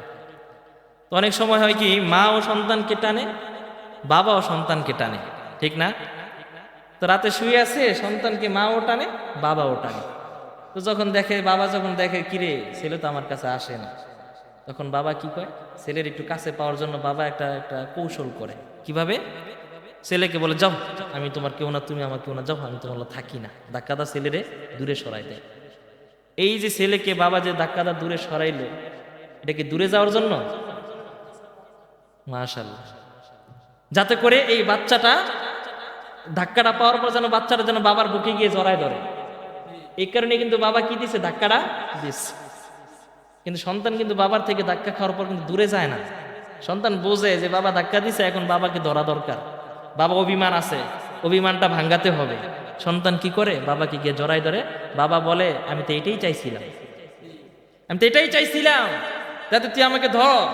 [SPEAKER 1] তো অনেক সময় হয় কি, মা ও সন্তানকে টানে, বাবা ও সন্তানকে টানে, ঠিক না? তো রাতে শুয়ে আছে, সন্তানকে মা ও টানে, বাবা ও টানে। তো যখন দেখে, বাবা যখন দেখে কিরে ছেলে তো আমার কাছে আসে না, তখন বাবা কি কয়, ছেলের একটু কাছে পাওয়ার জন্য বাবা একটা কৌশল করে। কিভাবে? ছেলেকে বলে, যাও আমি তোমার কেউ না, তুমি আমার কেউ না, যাও আমি তোমার থাকি না, ধাক্কাদা ছেলেরে দূরে সরাই দেয়। এই যে ছেলেকে বাবা যে ধাক্কাদা দূরে সরাইলো, এটা কি দূরে যাওয়ার জন্য? মাশাআল্লাহ। যাতে করে এই বাচ্চাটা ধাক্কাটা পাওয়ার পর যেন বাচ্চাটা যেন বাবার বুকে গিয়ে জড়ায় ধরে, এই কারণে কিন্তু বাবা কি দিছে, ধাক্কাটা দিচ্ছে। কিন্তু সন্তান কিন্তু বাবার থেকে ধাক্কা খাওয়ার পর কিন্তু দূরে যায় না। সন্তান বোঝে যে বাবা ধাক্কা দিছে, এখন বাবাকে ধরা দরকার, বাবা অভিমান আছে, অভিমানটা ভাঙ্গাতে হবে। সন্তান কি করে, বাবাকে গিয়ে জড়াই ধরে। বাবা বলে আমি তো এটাই চাইছিলাম, আমি তো এটাই চাইছিলাম, যাতে তুই আমাকে ধর,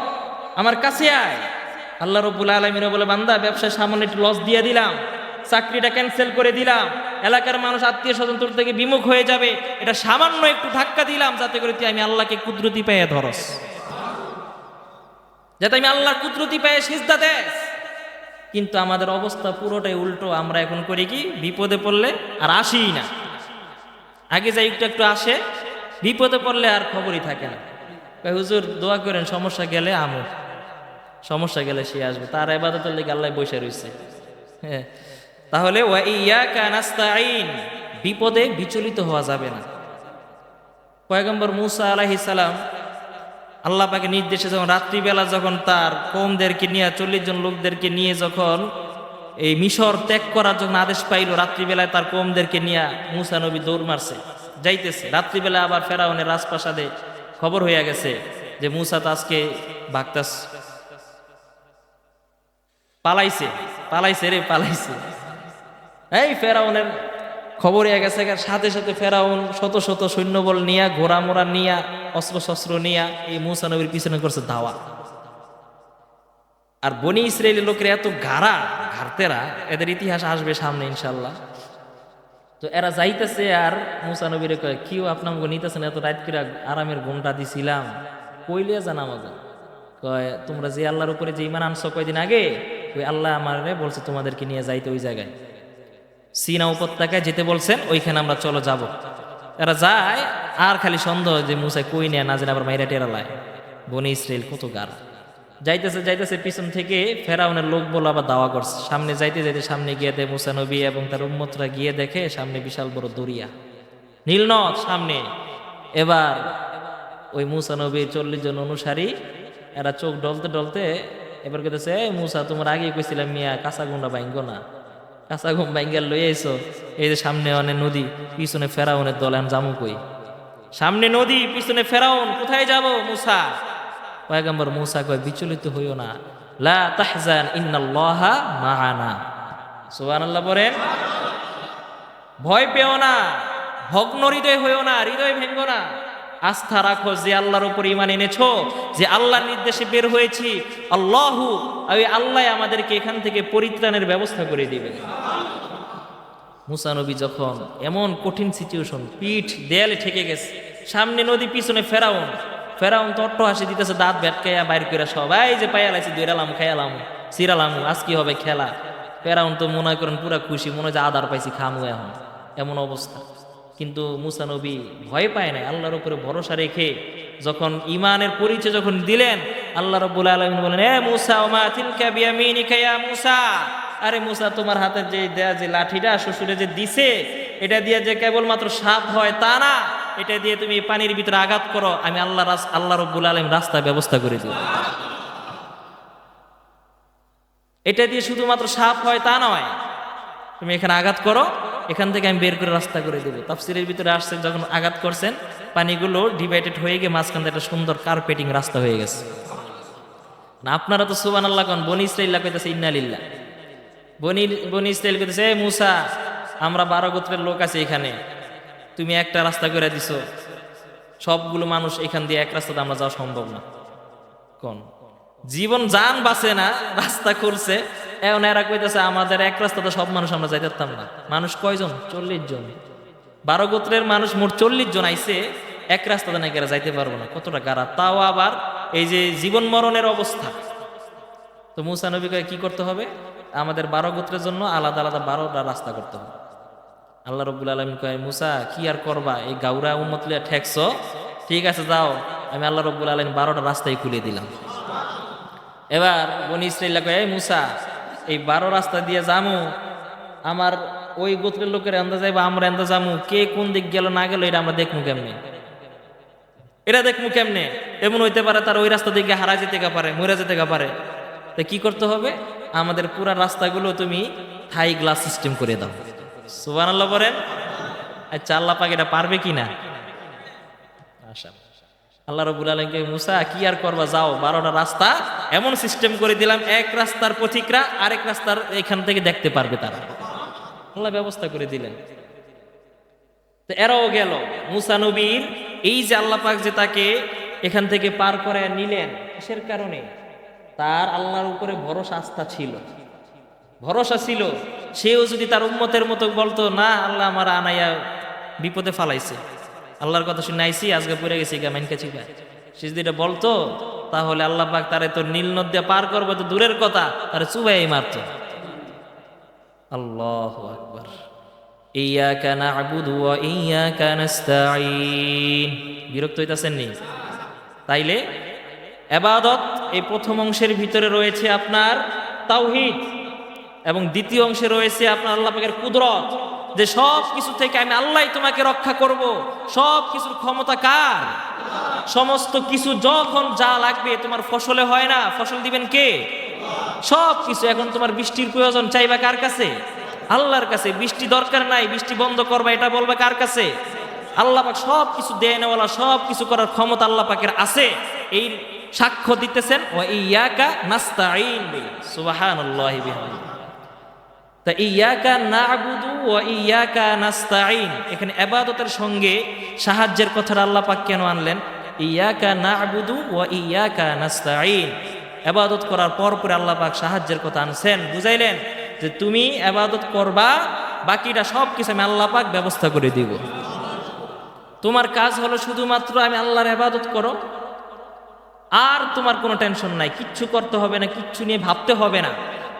[SPEAKER 1] আমার কাছে আয়। আল্লাহ রাব্বুল আলামিন বলে বান্দা ব্যবসায় সামান্য একটু লস দিয়ে দিলাম, চাকরিটা ক্যান্সেল করে দিলাম, এলাকার মানুষ আত্মীয় স্বজন তোর থেকে বিমুখ হয়ে যাবে, এটা সামান্য একটু ধাক্কা দিলাম যাতে করে তুই আমি আল্লাহকে কুদরতি পেয়ে ধরস, যাতে আমি আল্লাহর কুদরতি পেয়ে সিজদা দেস। কিন্তু আমাদের অবস্থা পুরোটাই উল্টো। আমরা এখন করি কি, বিপদে পড়লে আর আসিই না, আগে যাই একটু একটু আসে, বিপদে পড়লে আর খবরই থাকে না। হুজুর দোয়া করেন, সমস্যা গেলে আমু, সমস্যা গেলে সে আসবে, তার ইবাদতের লেগে আল্লাহ বসে রয়েছে। হ্যাঁ, তাহলে ওয়া ইয়াকা নাস্তাঈন, বিপদে বিচলিত হওয়া যাবে না। পয়গম্বর মূসা আলাইহিস সালাম আল্লাহ পাকের নির্দেশে যখন রাত্রিবেলা যখন তার কওমদেরকে নিয়ে 40 জন লোকদেরকে নিয়ে যখন এই মিশর ত্যাগ করার যখন আদেশ পাইল, রাত্রিবেলায় তার কওমদেরকে নিয়ে মূসা নবী দৌড় মারছে, যাইতেছে। রাত্রিবেলা আবার ফেরাউনের রাজপ্রাসাদে খবর হইয়া গেছে যে মূসা তো আজকে ভাগতাস, পালাইছে, পালাইছে রে পালাইছে। এই ফেরাউনের খবর হয়ে গেছে, সাথে সাথে ফেরাউন শত শত সৈন্যবল নিয়া, ঘোড়া মোড়া নিয়া, অস্ত্র শস্ত্র নিয়া এই মূসা নবীর পিছনে করছে ধাওয়া। আর বনি ইসরায়েলি লোকের এত ঘাড়তেরা, এদের ইতিহাস আসবে সামনে ইনশাল্লাহ। তো এরা যাইতেছে আর মূসা নবীরে কয়, কিও আপনার নিতেছেন এত রাত করে, আরামের ঘুমটা দিছিলাম, কইলে জানা আমাকে। কয় তোমরা যে আল্লাহর উপরে যে ইমান আনছো কয়দিন আগে, ওই আল্লাহ আমারে বলছে তোমাদেরকে নিয়ে যাইতে ওই জায়গায়, সিনা উপত্যকায় যেতে বলছেন, ওইখানে আমরা চলো যাব। এরা যায় আর খালি সন্দেহ যে মূসা কই নিয়ে না জানে আবার মাইরা টেরা লায়। বনি ইসরাইল কত গাড়, যাইতেছে যাইতেছে পিছন থেকে ফেরাউনের লোক বলে আবার দাওয়া করছে। সামনে যাইতে যাইতে সামনে গিয়ে দেয় মূসা নবী এবং তার উম্মতরা গিয়ে দেখে সামনে বিশাল বড় দরিয়া, নীলনদ সামনে। এবার ওই মূসা নবীর 40 জন অনুসারী, এরা চোখ ডলতে ডলতে এবার কেতেছে, এই মূসা তোমার আগে কইছিলাম মিয়া কাঁচা গুন্ডা বাইঙ্গ না, কাঁচা ঘুম বাইঙ্গাল লই আইছো, এই যে সামনে অনেক নদী, পিছনে ফেরাউনের দল, এখন জামু কই? সামনে নদী, পিছনে ফেরাউন, কোথায় যাব মূসা? পয়গম্বর মূসা কয় বিচলিত হইও না, লা তাহজান ইন্নাল্লাহা মাআনা। সুবহানাল্লাহ বলেন। ভয় পেও না, ভগ্ন হৃদয় হইও না, হৃদয় ভেঙ্গো না, আস্থা রাখো যে আল্লাহর উপর ঈমান এনেছো, যে আল্লাহর নির্দেশে বের হয়েছি, আল্লাহু, ওই আল্লাহ আমাদেরকে এখান থেকে পরিত্রাণের ব্যবস্থা করে দিবেন। মূসা নবী যখন এমন কঠিন সিচুয়েশন, পিঠ দেয়ালে ঠেকে গেছে, সামনে নদী, পিছনে ফেরাউন, ফেরাউন তো হাসি দিতেছে, দাঁত ব্যাটকাইয়া বাইর করে, সবাই যে পাইয়ালাইছি, দৈরালাম, খাইয়ালাম, সিরালাম, আজ কি হবে খেলা। ফেরাউন তো মনে করেন পুরা খুশি, মনে হয় যে আদার পাইছি, খামু এখন, এমন অবস্থা। কিন্তু মূসা নবী ভয় পায় নাই, আল্লাহর উপরে ভরসা রেখে যখন ইমানের পরিচয় যখন দিলেন, আল্লাহ রাব্বুল আলামিন বলেন, এ মূসা ওমা তিলকা বিয়ামিনিকা ইয়া মূসা, আরে মূসা তোমার হাতের যে দেয়া যে লাঠিটা শ্বশুরে যে দিছে, এটা দিয়ে যে কেবলমাত্র সাপ হয় তা না, এটা দিয়ে তুমি পানির ভিতরে আঘাত করো, আমি আল্লাহ রাব্বুল আলামিন রাস্তা ব্যবস্থা করে দিব। এটা দিয়ে শুধুমাত্র সাপ হয় তা নয়, তুমি এখানে আঘাত করো, এখান থেকে আমি বের করে রাস্তা করে দেবো। তাফসীরের ভিতরে আসছে যখন আঘাত করছেন, পানিগুলো ডিভাইডেড হয়ে গিয়ে মাঝখান থেকে একটা সুন্দর কার্পেটিং রাস্তা হয়ে গেছে। না আপনারা তো সুবহানাল্লাহ কোন, বনি ইসরাইল কইতেছে ইন্না লিল্লাহ, বনি ইসরাইল কইতেছে, এ মূসা আমরা 12 গোত্রের লোক আছে এখানে, তুমি একটা রাস্তা করে দিছো, সবগুলো মানুষ এখান দিয়ে এক রাস্তাতে আমরা যাওয়া সম্ভব না। কোন জীবন জান বাঁচে না, রাস্তা করছে। এখন এরা কইতেছে আমাদের এক রাস্তাতে সব মানুষ আমরা যাইতে পারতাম না। মানুষ কয়জন? 40 জন, 12 গোত্রের মানুষ মোট 40 জন আইছে, এক রাস্তাতে নাকি এরা যাইতে পারবো না। কতটা গাড়া, তাও আবার এই যে জীবন মরণের অবস্থা। তো মূসা নবী কয় কি করতে হবে, আমাদের 12 গোত্রের জন্য আলাদা আলাদা 12টা রাস্তা করতে হবে। আল্লাহ রাব্বুল আলামিন কয়, মূসা কি আর করবা, এই গাউরা উম্মত লিয়া ঠেকছো, ঠিক আছে যাও, আমি আল্লাহ রাব্বুল আলামিন 12টা রাস্তাই খুলে দিলাম। এবার বনি ইসরাইল কয়, এই মূসা এই 12 রাস্তা দিয়ে যামু, আমার ওই গোত্রের লোকের এন্দা যাইবা, আমরা এন্দা যামু, কে কোন দিক গেল না গেল এটা আমরা দেখমু কেমনি। এটা দেখবো কেমনে? এমন হইতে পারে তার ওই রাস্তা দিকে হারা যেতে পারে, মরে যেতে পারে। তো কি করতে হবে? আমাদের পুরা রাস্তাগুলো তুমি থাই গ্লাস সিস্টেম করে দাও। সুবহানাল্লাহ বলেন। আচ্ছা, আল্লাহ পাক এটা পারবে কিনা? আশা আল্লাহ রাব্বুল আলামিনকে, মুসা কি আর করবা, যাও 12টা রাস্তা এমন সিস্টেম করে দিলাম, এক রাস্তার পথিকরা আরেক রাস্তার এখান থেকে দেখতে পারবে তারা। আল্লাহ ব্যবস্থা করে দিলেন। তো এরাও গেল। মুসা নবীর এই যে আল্লাহ পাক যে তাকে এখান থেকে পার করে নিলেন, কিসের কারণে? তার আল্লাহর উপরে ভরসা, আস্থা ছিল, ভরসা ছিল। সেও যদি তার উম্মতের মতো বলতো, না আল্লাহ আমার আনাইয়া বিপদে ফালাইছে, আল্লাহর কথা শুনে আইসি, আজকে পড়ে গেছি গা মাইনকা চিকা, সে যদি এটা বলতো, তাহলে আল্লাহ পাক তারে তো নীল নদী পার করবে তো দূরের কথা, তারে চুবাই মারত। আল্লাহু আকবার। ইয়াকা না'বুদু ওয়া ইয়াকা নাস্তাঈন। বিরক্ত হইতাছেন নি? তাইলে ইবাদত এই প্রথম অংশের ভিতরে রয়েছে আপনার তাওহীদ, এবং দ্বিতীয় অংশে রয়েছে আপনার আল্লাহ পাকের কুদরত, যে সব কিছু থেকে আমি আল্লাহই তোমাকে রক্ষা করব। সব কিছুর ক্ষমতা কার? সমস্ত কিছু যখন যা লাগবে, তোমার ফসলে হয় না, ফসল দিবেন কে? সব কিছু। এখন তোমার বৃষ্টির প্রয়োজন, চাইবা কার কাছে? আল্লাহর কাছে। বৃষ্টি দরকার নাই, বৃষ্টি বন্ধ করবা, এটা বলবে কার কাছে? আল্লাহ পাক সব কিছু দেয় নেওয়ালা, সব কিছু করার ক্ষমতা আল্লাহ পাকের আছে। এই সাক্ষ্য দিতেছেন ওয়া ইয়াকা নাস্তাঈন। সুবহানাল্লাহি বিহামদিহি। তা ইয়াকা না'বুদু ওয়া ইয়াকা নাস্তাঈন, এখানে ইবাদতের সঙ্গে সাহায্যের কথাটা আল্লাহ পাক কেন আনলেন? ইয়াকা না'বুদু ওয়া ইয়াকা নাস্তাঈন। ইবাদত করার পর পরে আল্লাহ পাক সাহায্যের কথা আনছেন, বুঝাইলেন যে তুমি ইবাদত করবা, বাকিটা সব কিছু আমি আল্লাহ পাক ব্যবস্থা করে দিব। তোমার কাজ হলো শুধুমাত্র আমি আল্লাহর ইবাদত করো, আর তোমার কোনো টেনশন নাই, কিচ্ছু করতে হবে না, কিচ্ছু নিয়ে ভাবতে হবে না।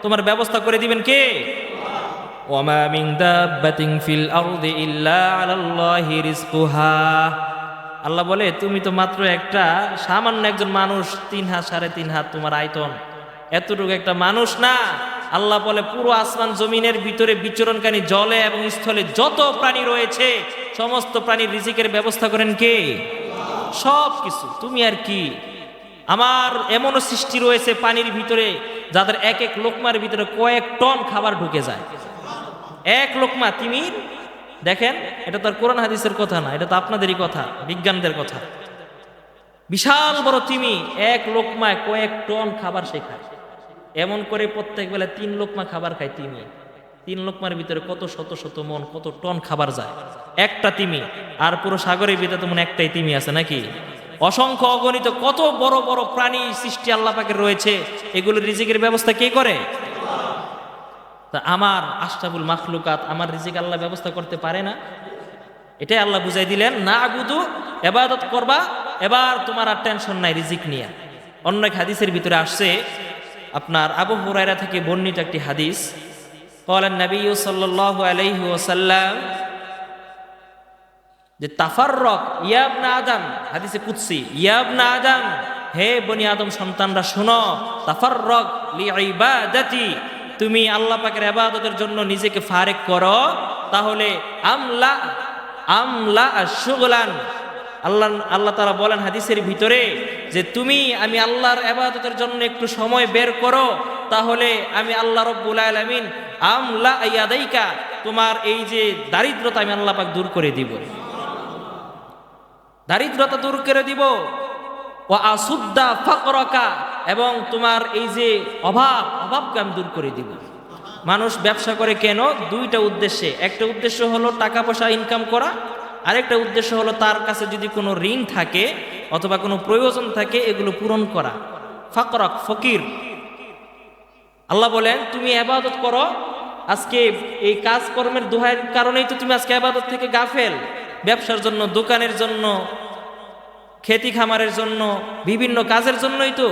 [SPEAKER 1] তোমার ব্যবস্থা করে দিবেন কে? ওয়ামা মিন দাব্বাতিন ফিল আরদি ইল্লা আলাল্লাহি রিজকুহা। আল্লাহ বলে, তুমি তো মাত্র একটা সামান্য একজন মানুষ, 3 হাত 3.5 হাত তোমার আয়তন, এতটুকু একটা মানুষ না। আল্লাহ বলে, পুরো আসমান জমিনের ভিতরে বিচরণকারী জলে এবং স্থলে যত প্রাণী রয়েছে, সমস্ত প্রাণীর রিজিকের ব্যবস্থা করেন কে? সব কিছু। তুমি আর কি? আমার এমনও সৃষ্টি রয়েছে পানির ভিতরে, যাদের এক এক লোকমার ভিতরে কয়েক টন খাবার ঢুকে যায়। এক লোকমা তিমির, দেখেন, এটা তো আর কোরআন হাদিসের কথা না, এটা তো আপনাদেরই কথা, বিজ্ঞানদের কথা। বিশাল বড় তিমি, এক লোকমায় কয়েক টন খাবার সে খায়। এমন করে প্রত্যেক বেলা 3 লোকমা খাবার খায় তিমি। 3 লোকমার ভিতরে কত শত শত মন, কত টন খাবার যায় একটা তিমি। আর পুরো সাগরের ভিতরে তো মনে একটাই তিমি আছে নাকি? অসংখ্য অগণিত কত বড় বড় প্রাণী সৃষ্টি আল্লাহ পাকের রয়েছে, এগুলো রিজিকের ব্যবস্থা কে করে? তা আমার আশরাফুল মাখলুকাত, আমার রিজিক আল্লাহ ব্যবস্থা করতে পারে না? এটাই আল্লাহ বুঝাই দিলেন, না আবুদু, ইবাদত করবা, এবার তোমার আর টেনশন নাই রিজিক নিয়ে। অন্য এক হাদিসের ভিতরে আসছে, আপনার আবু হুরায়রা থেকে বর্ণিত একটি হাদিস, ক্বালান নবী সাল্লাল্লাহু আলাইহি ওয়াসাল্লাম, যে তাফাররক ইয়া ইবনে আদম, হাদিসে কুদসি, ইয়া ইবনে আদম, হে বনি আদম সন্তানরা শোনো, তাফাররক লিইবাদাতি, তুমি আল্লাহ পাকের ইবাদতের জন্য নিজেকে ফারেক করো, তাহলে আমলা আশুগলান, আল্লাহ তাআলা বলেন হাদিসের ভিতরে যে তুমি আমি আল্লাহর ইবাদতের জন্য একটু সময় বের করো, তাহলে আমি আল্লাহ রাব্বুল আলামিন আমলা ইয়াদাইকা, তোমার এই যে দারিদ্রতা আমি আল্লাহ পাক দূর করে দিব, দারিদ্রতা দূর করে দিব। ওয়া আসুদ্দা ফাকরাকা, এবং তোমার এই যে অভাবকে আমি দূর করে দিব। মানুষ ব্যবসা করে কেন? 2টা উদ্দেশ্যে। একটা উদ্দেশ্য হলো টাকা পয়সা ইনকাম করা, আরেকটা উদ্দেশ্য হলো তার কাছে যদি কোনো ঋণ থাকে অথবা কোনো প্রয়োজন থাকে, এগুলো পূরণ করা। ফাকরাক, ফকির। আল্লাহ বলেন তুমি ইবাদত করো, আজকে এই কাজকর্মের দোহাইয়ের কারণেই তো তুমি আজকে ইবাদত থেকে গাফেল। ব্যবসার জন্য, দোকানের জন্য, খেতি খামারের জন্য, বিভিন্ন কাজের জন্যই তো।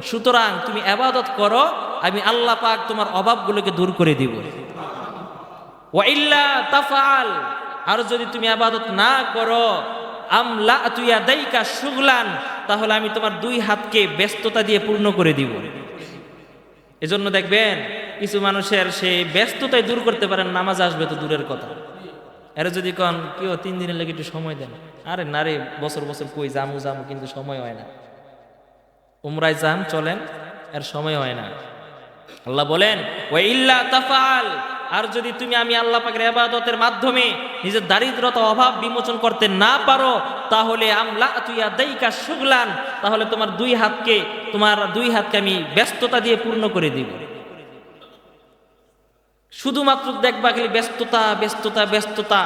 [SPEAKER 1] সুতরাং তুমি ইবাদত করো, আমি আল্লাহ পাক তোমার অভাবগুলোকে দূর করে দিব। ওয়া ইল্লা তাফআল, আর যদি তুমি ইবাদত না করো, আমলা ইয়াদাইকা শুগলান, তাহলে আমি তোমার 2 হাতকে ব্যস্ততা দিয়ে পূর্ণ করে দিব। এজন্য দেখবেন কিছু মানুষের সেই ব্যস্ততাই দূর করতে পারেন, নামাজ আসবে তো দূরের কথা, এরা যদি কন কেউ 3 দিনের লেগে একটু সময় দেন, আরে না রে, বছর বছর কই জামু জামু, কিন্তু সময় হয় না। উমরায় যান চলেন, এর সময় হয় না। আল্লাহ বলেন ওয়া ইল্লা তাফআল, আর যদি তুমি আমি আল্লাহ পাকের ইবাদতের মাধ্যমে নিজের দারিদ্রতা অভাব বিমোচন করতে না পারো, তাহলে আমলা তুইয়া দাইকা শুগলান, তাহলে তোমার দুই হাতকে আমি ব্যস্ততা দিয়ে পূর্ণ করে দিব। শুধুমাত্র দেখবা খালি ব্যস্ততা ব্যস্ততা ব্যস্ততা।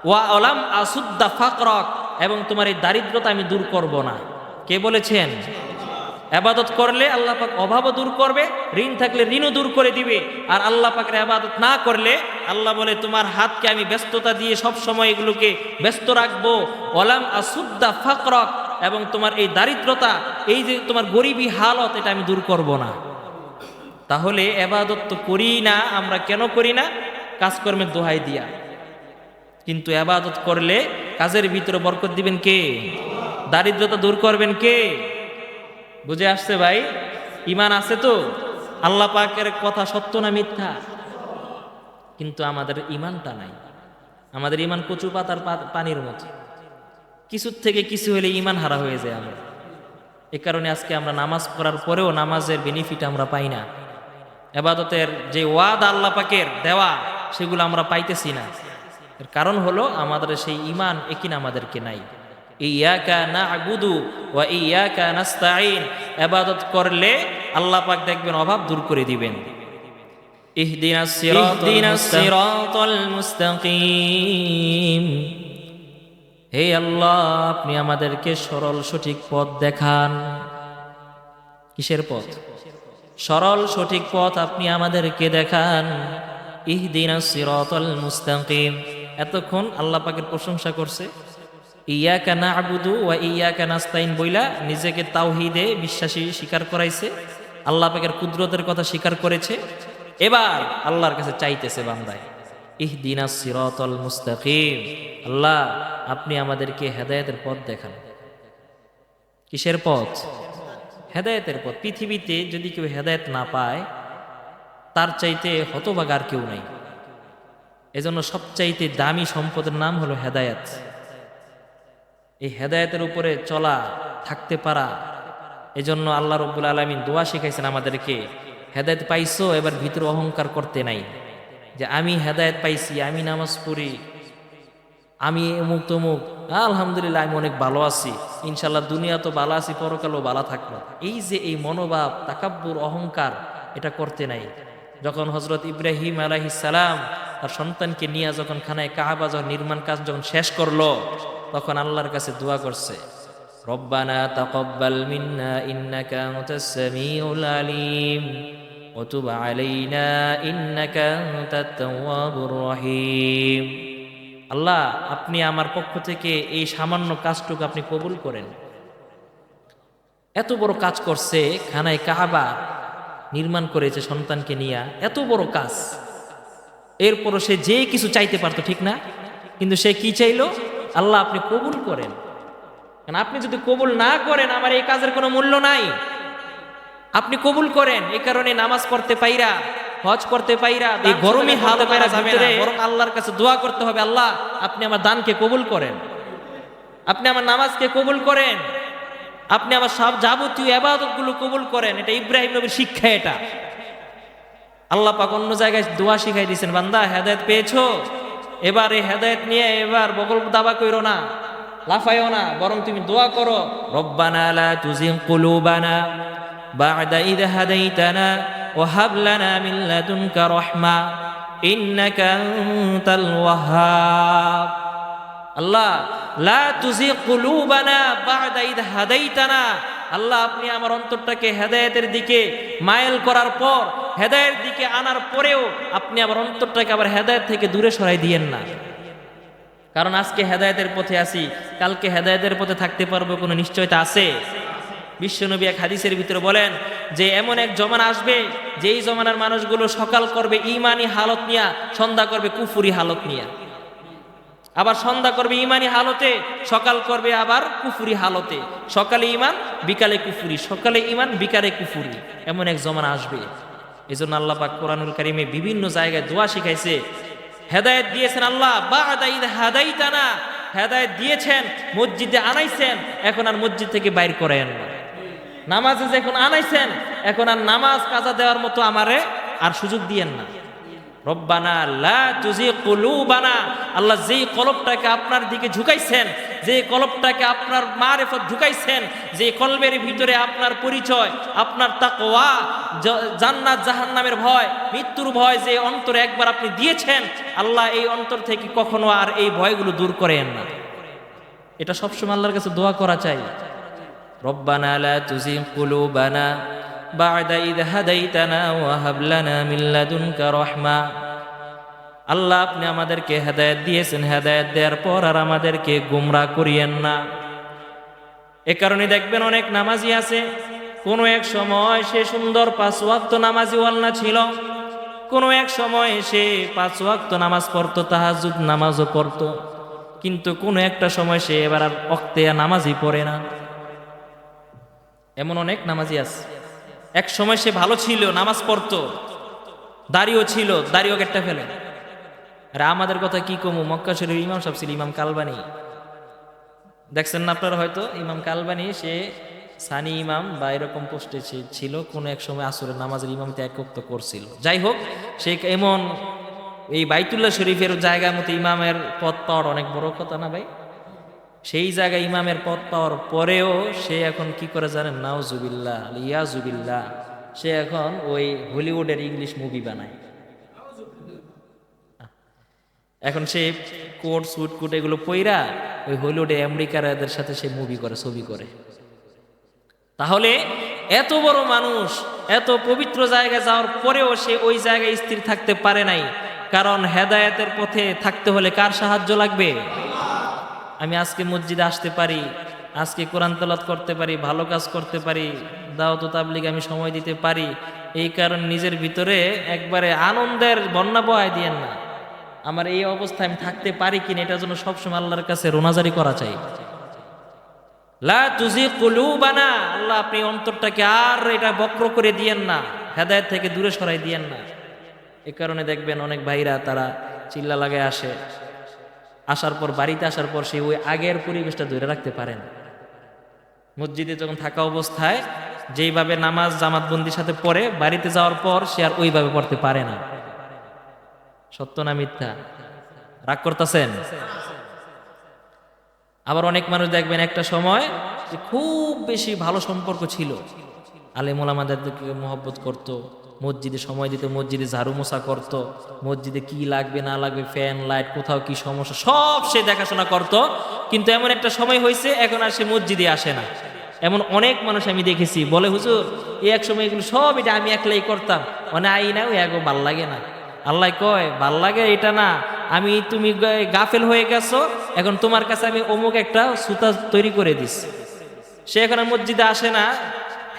[SPEAKER 1] ওয়া আলাম আসুদ্দা ফাকরক, এবং তোমার এই দারিদ্রতা আমি দূর করব না। কে বলেছেন? ইবাদত করলে আল্লাহ পাক অভাবও দূর করবে, ঋণ থাকলে ঋণও দূর করে দিবে। আর আল্লাহ পাকের ইবাদত না করলে আল্লাহ বলে তোমার হাতকে আমি ব্যস্ততা দিয়ে সব সময় এগুলোকে ব্যস্ত রাখবো। ওয়ালাম আসুদ্দা ফাকরক, এবং তোমার এই দারিদ্রতা, এই যে তোমার গরিবী হালত, এটা আমি দূর করব না। তাহলে ইবাদত তো করি না আমরা, কেন করি না? কাজকর্মের দোহাই দিয়া। কিন্তু ইবাদত করলে কাজের ভিতরে বরকত দিবেন কে? দারিদ্রতা দূর করবেন কে? বুঝে আসছে ভাই? ঈমান আছে তো? আল্লাহ পাকের কথা সত্য না মিথ্যা? কিন্তু আমাদের ঈমানটা নাই। আমাদের ঈমান কচু পাতার পানির মতো, কিছুর থেকে কিছু হলে ঈমান হারা হয়ে যায় আমরা। এ কারণে আজকে আমরা নামাজ পড়ার পরেও নামাজের বেনিফিট আমরা পাই না। ইবাদতের যে ওয়াদা আল্লাহ পাকের দেওয়া, সেগুলো আমরা পাইতেছি না। এর কারণ হলো আমাদের সেই ঈমান একিন আমাদেরকে নাই। ইয়াকা না'বুদু ওয়া ইয়াকা নাস্তাঈন, ইবাদত করলে আল্লাহ পাক দেখবেন অভাব দূর করে দিবেন। ইহদিনাস সিরাতাল মুস্তাকিম, হে আল্লাহ আপনি আমাদেরকে সরল সঠিক পথ দেখান। কিসের পথ? সরল সঠিক পথ আপনি আমাদেরকে দেখান। ইহদিনাস সিরাতাল মুস্তাকিম। এতক্ষণ আল্লাহ পাকের প্রশংসা করছে, ইয়াকা না'বুদু ওয়া ইয়াকা নাস্তাইন বইলা নিজেকে তাওহীদে বিশ্বাসী স্বীকার করাইছে, আল্লাহ পাকের কুদরতের কথা স্বীকার করেছে। এবার আল্লাহর কাছে চাইতেছে বান্দায়, ইহদিনাস সিরাতাল মুস্তাকিম, আল্লাহ আপনি আমাদেরকে হেদায়েতের পথ দেখান। কিসের পথ? হেদায়েতের পথ। পৃথিবীতে যদি কেউ হেদায়েত না পায়, তার চাইতে হতভাগা আর কেউ নাই। এজন্য সবচাইতে দামি সম্পদের নাম হলো হেদায়েত। এই হেদায়েতের উপরে চলা, থাকতে পারা, এজন্য আল্লাহ রাব্বুল আলামিন দোয়া শিখাইছেন আমাদেরকে, হেদায়েত পাইছো, এবার ভিতরে অহংকার করতে নাই যে আমি হেদায়েত পাইছি, আমি নামাজ পড়ি, আমি অমুক তমুক, আলহামদুলিল্লাহ আমি অনেক ভালো আছি, ইনশাল্লাহ দুনিয়া তো ভালো আছি, পরকালও ভালো থাকলো। এই যে এই মনোভাব, তাকাব্বুর, অহংকার, এটা করতে নাই। যখন হযরত ইব্রাহিম আলাইহিস সালাম তার সন্তানকে নিয়ে যখন খানায় কাবা নির্মাণ কাজ যখন শেষ করলো, তখন আল্লাহর কাছে দোয়া করছে, রব্বানা তাকাব্বাল মিন্না ইন্নাকা আনতাস সামিউল আলিম ওয়া তুব আলাইনা ইন্নাকা আনতাত তাওয়াবুর রহিম। আল্লাহ আপনি আমার পক্ষ থেকে এই সামান্য কাজটুকু আপনি কবুল করেন। এত বড় কাজ করছে, খানায় কাবা নির্মাণ করেছে সন্তানকে নিয়ে, এত বড় কাজ, এরপরও সে যে কিছু চাইতে পারতো, ঠিক না? কিন্তু সে কি চাইলো? আল্লাহ আপনি কবুল করেন। কারণ আপনি যদি কবুল না করেন, আমার এই কাজের কোনো মূল্য নাই। আপনি কবুল করেন। এই কারণে নামাজ পড়তে পাইরা, হজ করতে পাইরা, এই গরমে হাতে পাইরা যাবে না, বরং আল্লাহর কাছে দোয়া করতে হবে, আল্লাহ আপনি আমার দানকে কবুল করেন, আপনি আমার নামাজকে কবুল করেন, আপনি আমার সব যাবতীয় ইবাদতগুলো কবুল করেন। এটা ইব্রাহিম নবীর শিক্ষা। এটা আল্লাহ পাক অন্য জায়গায় দোয়া শিখাই দিয়েছেন, বান্দা হেদায়েত পেয়েছো, এবার এই হেদায়েত নিয়ে এবার বগল দাবা কইরো না, লাফাইও না, বরং তুমি দোয়া করো, রব্বানা লা তুজিগ কুলুবানা বা'দা ইয হাদাইতানা ওয়া হাব লানা মিন লাদুনকা রাহমা ইন্নাকা আনতাল ওয়াহ্হাব। আল্লাহ লা তুজিগ কুলুবানা বা'দা ইয হাদাইতানা, আল্লাহ আপনি আমার অন্তরটাকে হেদায়েতের দিকে মাইল করার পর, হেদায়েতের দিকে আনার পরেও আপনি আমার অন্তরটাকে আবার হেদায়েত থেকে দূরে সরাই দিয়েন না। কারণ আজকে হেদায়েতের পথে আছি, কালকে হেদায়েতের পথে থাকতে পারবো কোনো নিশ্চয়তা আছে? বিশ্বনবী এক হাদিসের ভিতরে বলেন যে এমন এক জমানা আসবে, যেই জমানার মানুষগুলো সকাল করবে ঈমানি হালত নিয়া, সন্ধ্যা করবে কুফরি হালত নিয়া, আবার সন্ধ্যা করবে ঈমানি হালতে, সকাল করবে আবার কুফরি হালতে, সকালে ঈমান বিকালে কুফরি, সকালে ঈমান বিকালে কুফরি। এমন এক জমানা আসবে। এজন্য আল্লাহ পাক কোরআনুল কারীমে বিভিন্ন জায়গায় দোয়া শিখাইছে, হেদায়েত দিয়েছেন আল্লাহ, বা'দা ইয হাদাইতানা, হেদায়েত দিয়েছেন, মসজিদে আনাইছেন, এখন আর মসজিদ থেকে বাইর করেন না। নামাজে যখন আনাইছেন, এখন আর নামাজ কাজা দেওয়ার মতো আমারে আর সুযোগ দিয়েন না। রব্বানা লা তুযিগ কুলুবানা, আল্লাহ যেই কলবটাকে আপনার দিকে ঝুঁকাইছেন, যে কলবটাকে আপনার মারিফত ঝুঁকাইছেন, যে কলবের ভিতরে আপনার পরিচয়, আপনার তাকওয়া, জান্নাত জাহান্নামের ভয়, মৃত্যুর ভয় যে অন্তরে একবার আপনি দিয়েছেন, আল্লাহ এই অন্তর থেকে কখনো আর এই ভয়গুলো দূর করেন না। এটা সবসময় আল্লাহর কাছে দোয়া করা চাই। রব্বানা লা তুযিগ কুলুবানা বা'দা ইয হাদাইতানা ওয়া হাব লানা মিন লাদুনকা রাহমা। আল্লাহ আপনি আমাদেরকে হেদায়েত দিয়েছেন, হেদায়েত দেওয়ার পর আর আমাদেরকে গোমরাহ করিয়েন না। এ কারণে দেখবেন অনেক নামাজি আছে, কোনো এক সময় সে সুন্দর 5 ওয়াক্ত নামাজি ওয়াল্লা ছিল, কোনো এক সময় সে 5 ওয়াক্ত নামাজ পড়তো, তাহাজ্জুদ নামাজও পড়তো, কিন্তু কোনো একটা সময় সে এবার আর ওয়াক্তে নামাজই পড়ে না। এমন অনেক নামাজি আছে, এক সময় সে ভালো ছিল, নামাজ পড়তো, দাড়িও ছিল, দাড়িও কেটে ফেলে। আর আমাদের কথা কি কমু, মক্কা শরীফের ইমাম সাহেব ছিল ইমাম কালবানি, দেখছেন না আপনারা হয়তো। ইমাম কালবানি সে সানি ইমাম বা এরকম পোস্টে ছিল, কোনো এক সময় আসরের নামাজের ইমামতে এক ওয়াক্ত করছিল। যাই হোক, সে এমন এই বাইতুল্লাহ শরীফের জায়গার মতো ইমামের পদ পাওয়ার অনেক বড় কথা না ভাই। সেই জায়গায় ইমামের পদ পাওয়ার পরেও সে এখন কি করে জানেন, নাউজুবিল্লাহ ইয়াজুবিল্লাহ, সে এখন ওই হলিউডের ইংলিশ মুভি বানায়। এখন সে কোট সুট কুট এগুলো পইরা ওই হলিউডে আমেরিকার এদের সাথে সে মুভি করে, ছবি করে। তাহলে এত বড় মানুষ এত পবিত্র জায়গায় যাওয়ার পরেও সে ওই জায়গায় স্থির থাকতে পারে নাই, কারণ হেদায়েতের পথে থাকতে হলে কার সাহায্য লাগবে? আমি আজকে মসজিদে আসতে পারি, আজকে কোরআন তেলাওয়াত করতে পারি, ভালো কাজ করতে পারি, দাওয়াত ও তাবলীগে আমি সময় দিতে পারি, এই কারণে নিজের ভিতরে একবারে আনন্দের বন্যা বহায় দিয়েন না। আমার এই অবস্থায় আমি থাকতে পারি কিনা এটার জন্য সবসময় আল্লাহর কাছে রোনাজারি করা চাই। লা তুযিগ কুলুবানা, আল্লাহ আপনি অন্তরটাকে আর এটা বক্র করে দিয়েন না, হেদায়েত থেকে দূরে সরাই দিয়েন না। এই কারণে দেখবেন অনেক ভাইরা তারা চিল্লা লাগায় আসে, আসার পর বাড়িতে আসার পর সে ওই আগের পরিবেশটা ধরে রাখতে পারে না। মসজিদে যখন থাকা অবস্থায় যেইভাবে নামাজ জামাতবন্দির সাথে পড়ে, বাড়িতে যাওয়ার পর সে আর ওইভাবে পড়তে পারে না। সত্য না মিথ্যা? রাগ করতেছেন? আবার অনেক মানুষ দেখবেন একটা সময় যে খুব বেশি ভালো সম্পর্ক ছিল, আলেম ওলামাদেরকে মহব্বত করত, মসজিদে সময় দিত, মসজিদে ঝাড়ু মোছা করত, মসজিদে কি লাগবে না লাগবে, ফ্যান লাইট কোথাও কি সমস্যা সব সে দেখাশোনা করত। কিন্তু এমন একটা সময় হয়েছে এখন আর সে মসজিদে আসে না। এমন অনেক মানুষ আমি দেখেছি, বলে হুজুর এই এক সময় এগুলো সব এটা আমি একলাই করতাম, মানে আই না ওই এক ভাল লাগে না। আল্লাহ কয় ভাল লাগে এটা না, আমি তুমি গাফেল হয়ে গেছো, এখন তোমার কাছে আমি অমুক একটা সুতা তৈরি করে দিস। সে এখন আর মসজিদে আসে না,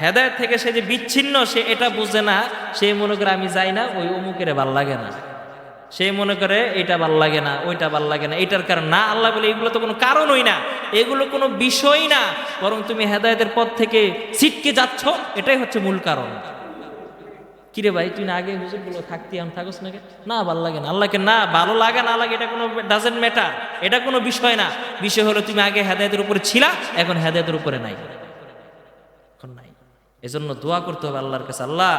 [SPEAKER 1] হেদায়েত থেকে সে যে বিচ্ছিন্ন সে এটা বুঝে না। সে মনে করে আমি যাই না, ওই অমুকের ভাল লাগে না, সে মনে করে এটা ভাল লাগে না, ওইটা ভাল লাগে না, এটার কারণ না। আল্লাহ বলে এগুলো তো কোনো কারণই না, এগুলো কোনো বিষয় না, বরং তুমি হেদায়েতের পথ থেকে ছিটকে যাচ্ছ, এটাই হচ্ছে মূল কারণ। কিরে ভাই তুই না আগে হুজুরগুলো থাকতি, আমি থাকস নাকি? না ভাল লাগে না। আল্লাহকে না ভালো লাগে না লাগে এটা কোনো ডাজেন্ট ম্যাটার, এটা কোনো বিষয় না। বিষয় হলো তুমি আগে হেদায়েতের উপরে ছিলা, এখন হেদায়েতের উপরে নাই, এখন নাই। এজন্য দোয়া করতে হবে আল্লাহর কাছে, আল্লাহ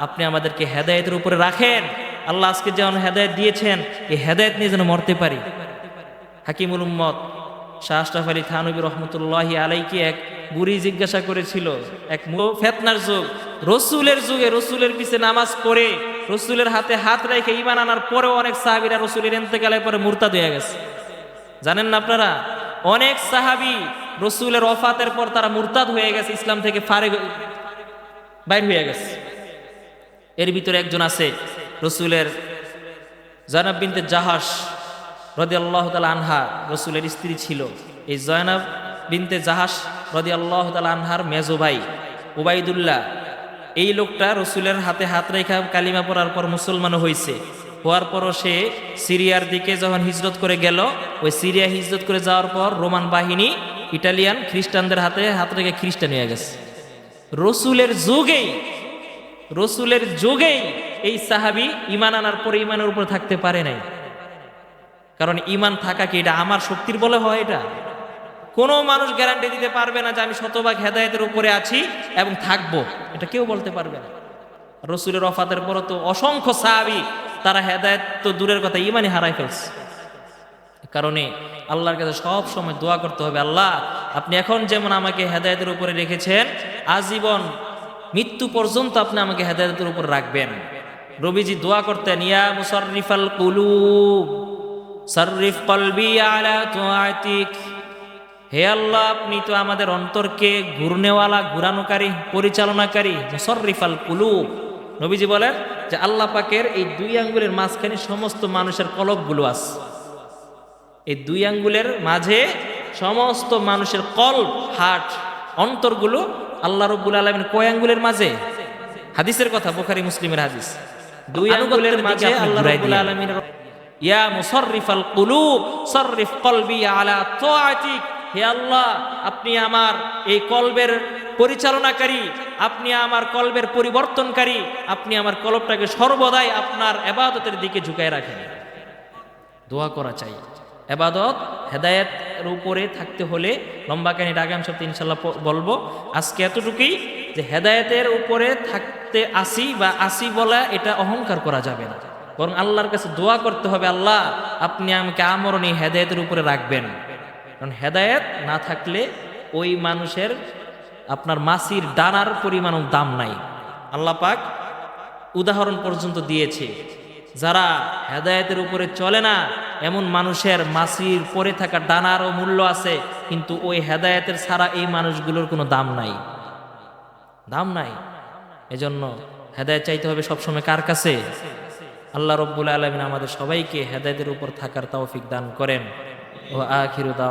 [SPEAKER 1] আপনি আমাদেরকে হেদায়েতের উপরে রাখেন। আল্লাহ আজকে যেমন হেদায়েত দিয়েছেন, এই হেদায়েত নিয়ে যেন মরতে পারি। হাকিমুল উম্মত শাহ আশরাফ আলী থানভী রহমতুল্লাহি আলাইকে এক বুড়ি জিজ্ঞাসা করেছিল, এক ফেতনার যুগ, রসুলের যুগে রসুলের পিছে নামাজ পড়ে রসুলের হাতে হাত রেখে ঈমান আনার পরেও অনেক সাহাবীরা রসুলের ইন্তেকালের পরে মুরতাদ হয়ে গেছে। জানেন না আপনারা? অনেক সাহাবী রসুলের ওফাতের পর তারা মুরতাদ হয়ে গেছে, ইসলাম থেকে বাইর হয়ে গেছে। এর ভিতরে একজন আছে রসুলের জয়নাব বিনতে জাহাশ রাদিয়াল্লাহু তাআলা আনহা, রসুলের স্ত্রী ছিল। এই জয়নাব বিনতে জাহাশ রাদিয়াল্লাহু তাআলা আনহার মেজো ভাই উবাইদুল্লাহ, এই লোকটা রসুলের হাতে হাত রেখা কালিমা পড়ার পর মুসলমান হয়েছে। হওয়ার পরও সে সিরিয়ার দিকে যখন হিজরত করে গেল, ওই সিরিয়া হিজরত করে যাওয়ার পর রোমান বাহিনী ইটালিয়ান খ্রিস্টানদের হাতে হাত রেখে খ্রিস্টান হয়ে গেছে। রসুলের যুগেই এই সাহাবী ঈমান আনার পরে ঈমানের উপর থাকতে পারে নাই। কারণ ঈমান থাকা কি এটা আমার শক্তির বলে হয়? এটা কোনো মানুষ গ্যারান্টি দিতে পারবে না যে আমি শতভাগ হেদায়েতের উপরে আছি এবং থাকবো, এটা কেউ বলতে পারবে না। রসুলের ওফাতের পর তো অসংখ্য সাহাবী তারা হেদায়েত তো দূরের কথা ঈমানই হারাই ফেলছে। কারণে আল্লাহর কাছে সব সময় দোয়া করতে হবে, আল্লাহ আপনি এখন যেমন আমাকে হেদায়েতের উপরে রেখেছেন, আজীবন মৃত্যু পর্যন্ত আপনি আমাকে হেদায়েতের উপর রাখবেন। নবীজি দোয়া করতেন, ইয়া মুসাররিফাল কুলুব সাররিফ কলবি আলা তুআতিক। হে আল্লাহ, আপনি তো আমাদের অন্তরকে ঘুরনেওয়ালা, ঘুরানোকারী, পরিচালনাকারী। মুসাররিফাল কুলুব, নবীজি বলেন যে আল্লাহ পাকের এই দুই আঙ্গুলের মাঝখানে সমস্ত মানুষের কলবগুলো আছে। এই দুই আঙ্গুলের মাঝে সমস্ত মানুষের কলব, হার্ট, অন্তরগুলো আল্লাহ রাব্বুল আলামিন কয় আঙ্গুলের মাঝে? হাদিসের কথা, বুখারী মুসলিমের হাদিস। দুই আঙ্গুলের মাঝে আল্লাহ রাব্বুল আলামিন, ইয়া মুসাররিফাল কুলুব সাররিফ কলবি আলা তুআতিক। হে আল্লাহ, আপনি আমার এই কলবের পরিচালনাকারী, আপনি আমার কলবের পরিবর্তনকারী, আপনি আমার কলবটাকে সর্বদাই আপনার ইবাদতের দিকে ঝুঁকায় রাখেন। দোয়া করা চাই। ইবাদত হেদায়েতের উপরে থাকতে হলে লম্বা কাহিনীটা আগামী সপ্তাহে ইনশাল্লাহ বলবো। আজকে এতটুকুই যে হেদায়েতের উপরে থাকতে আসি বা আসি বলা এটা অহংকার করা যাবে না, বরং আল্লাহর কাছে দোয়া করতে হবে, আল্লাহ আপনি আমাকে আমরণ এই হেদায়েতের উপরে রাখবেন। কারণ হেদায়েত না থাকলে ওই মানুষের আপনার মাছির ডানার পরিমাণও দাম নাই। আল্লাহ পাক উদাহরণ পর্যন্ত দিয়েছে, যারা হেদায়েতের উপরে চলে না এমন মানুষের মাছির পরে থাকা ডানারও মূল্য আছে, কিন্তু ওই হেদায়েতের ছাড়া এই মানুষগুলোর কোনো দাম নাই, দাম নাই। এজন্য হেদায়েত চাইতে হবে সবসময় কার কাছে? আল্লাহ রাব্বুল আলামিন আমাদের সবাইকে হেদায়েতের উপর থাকার তৌফিক দান করেন। ও আখিরু দাওয়ানা।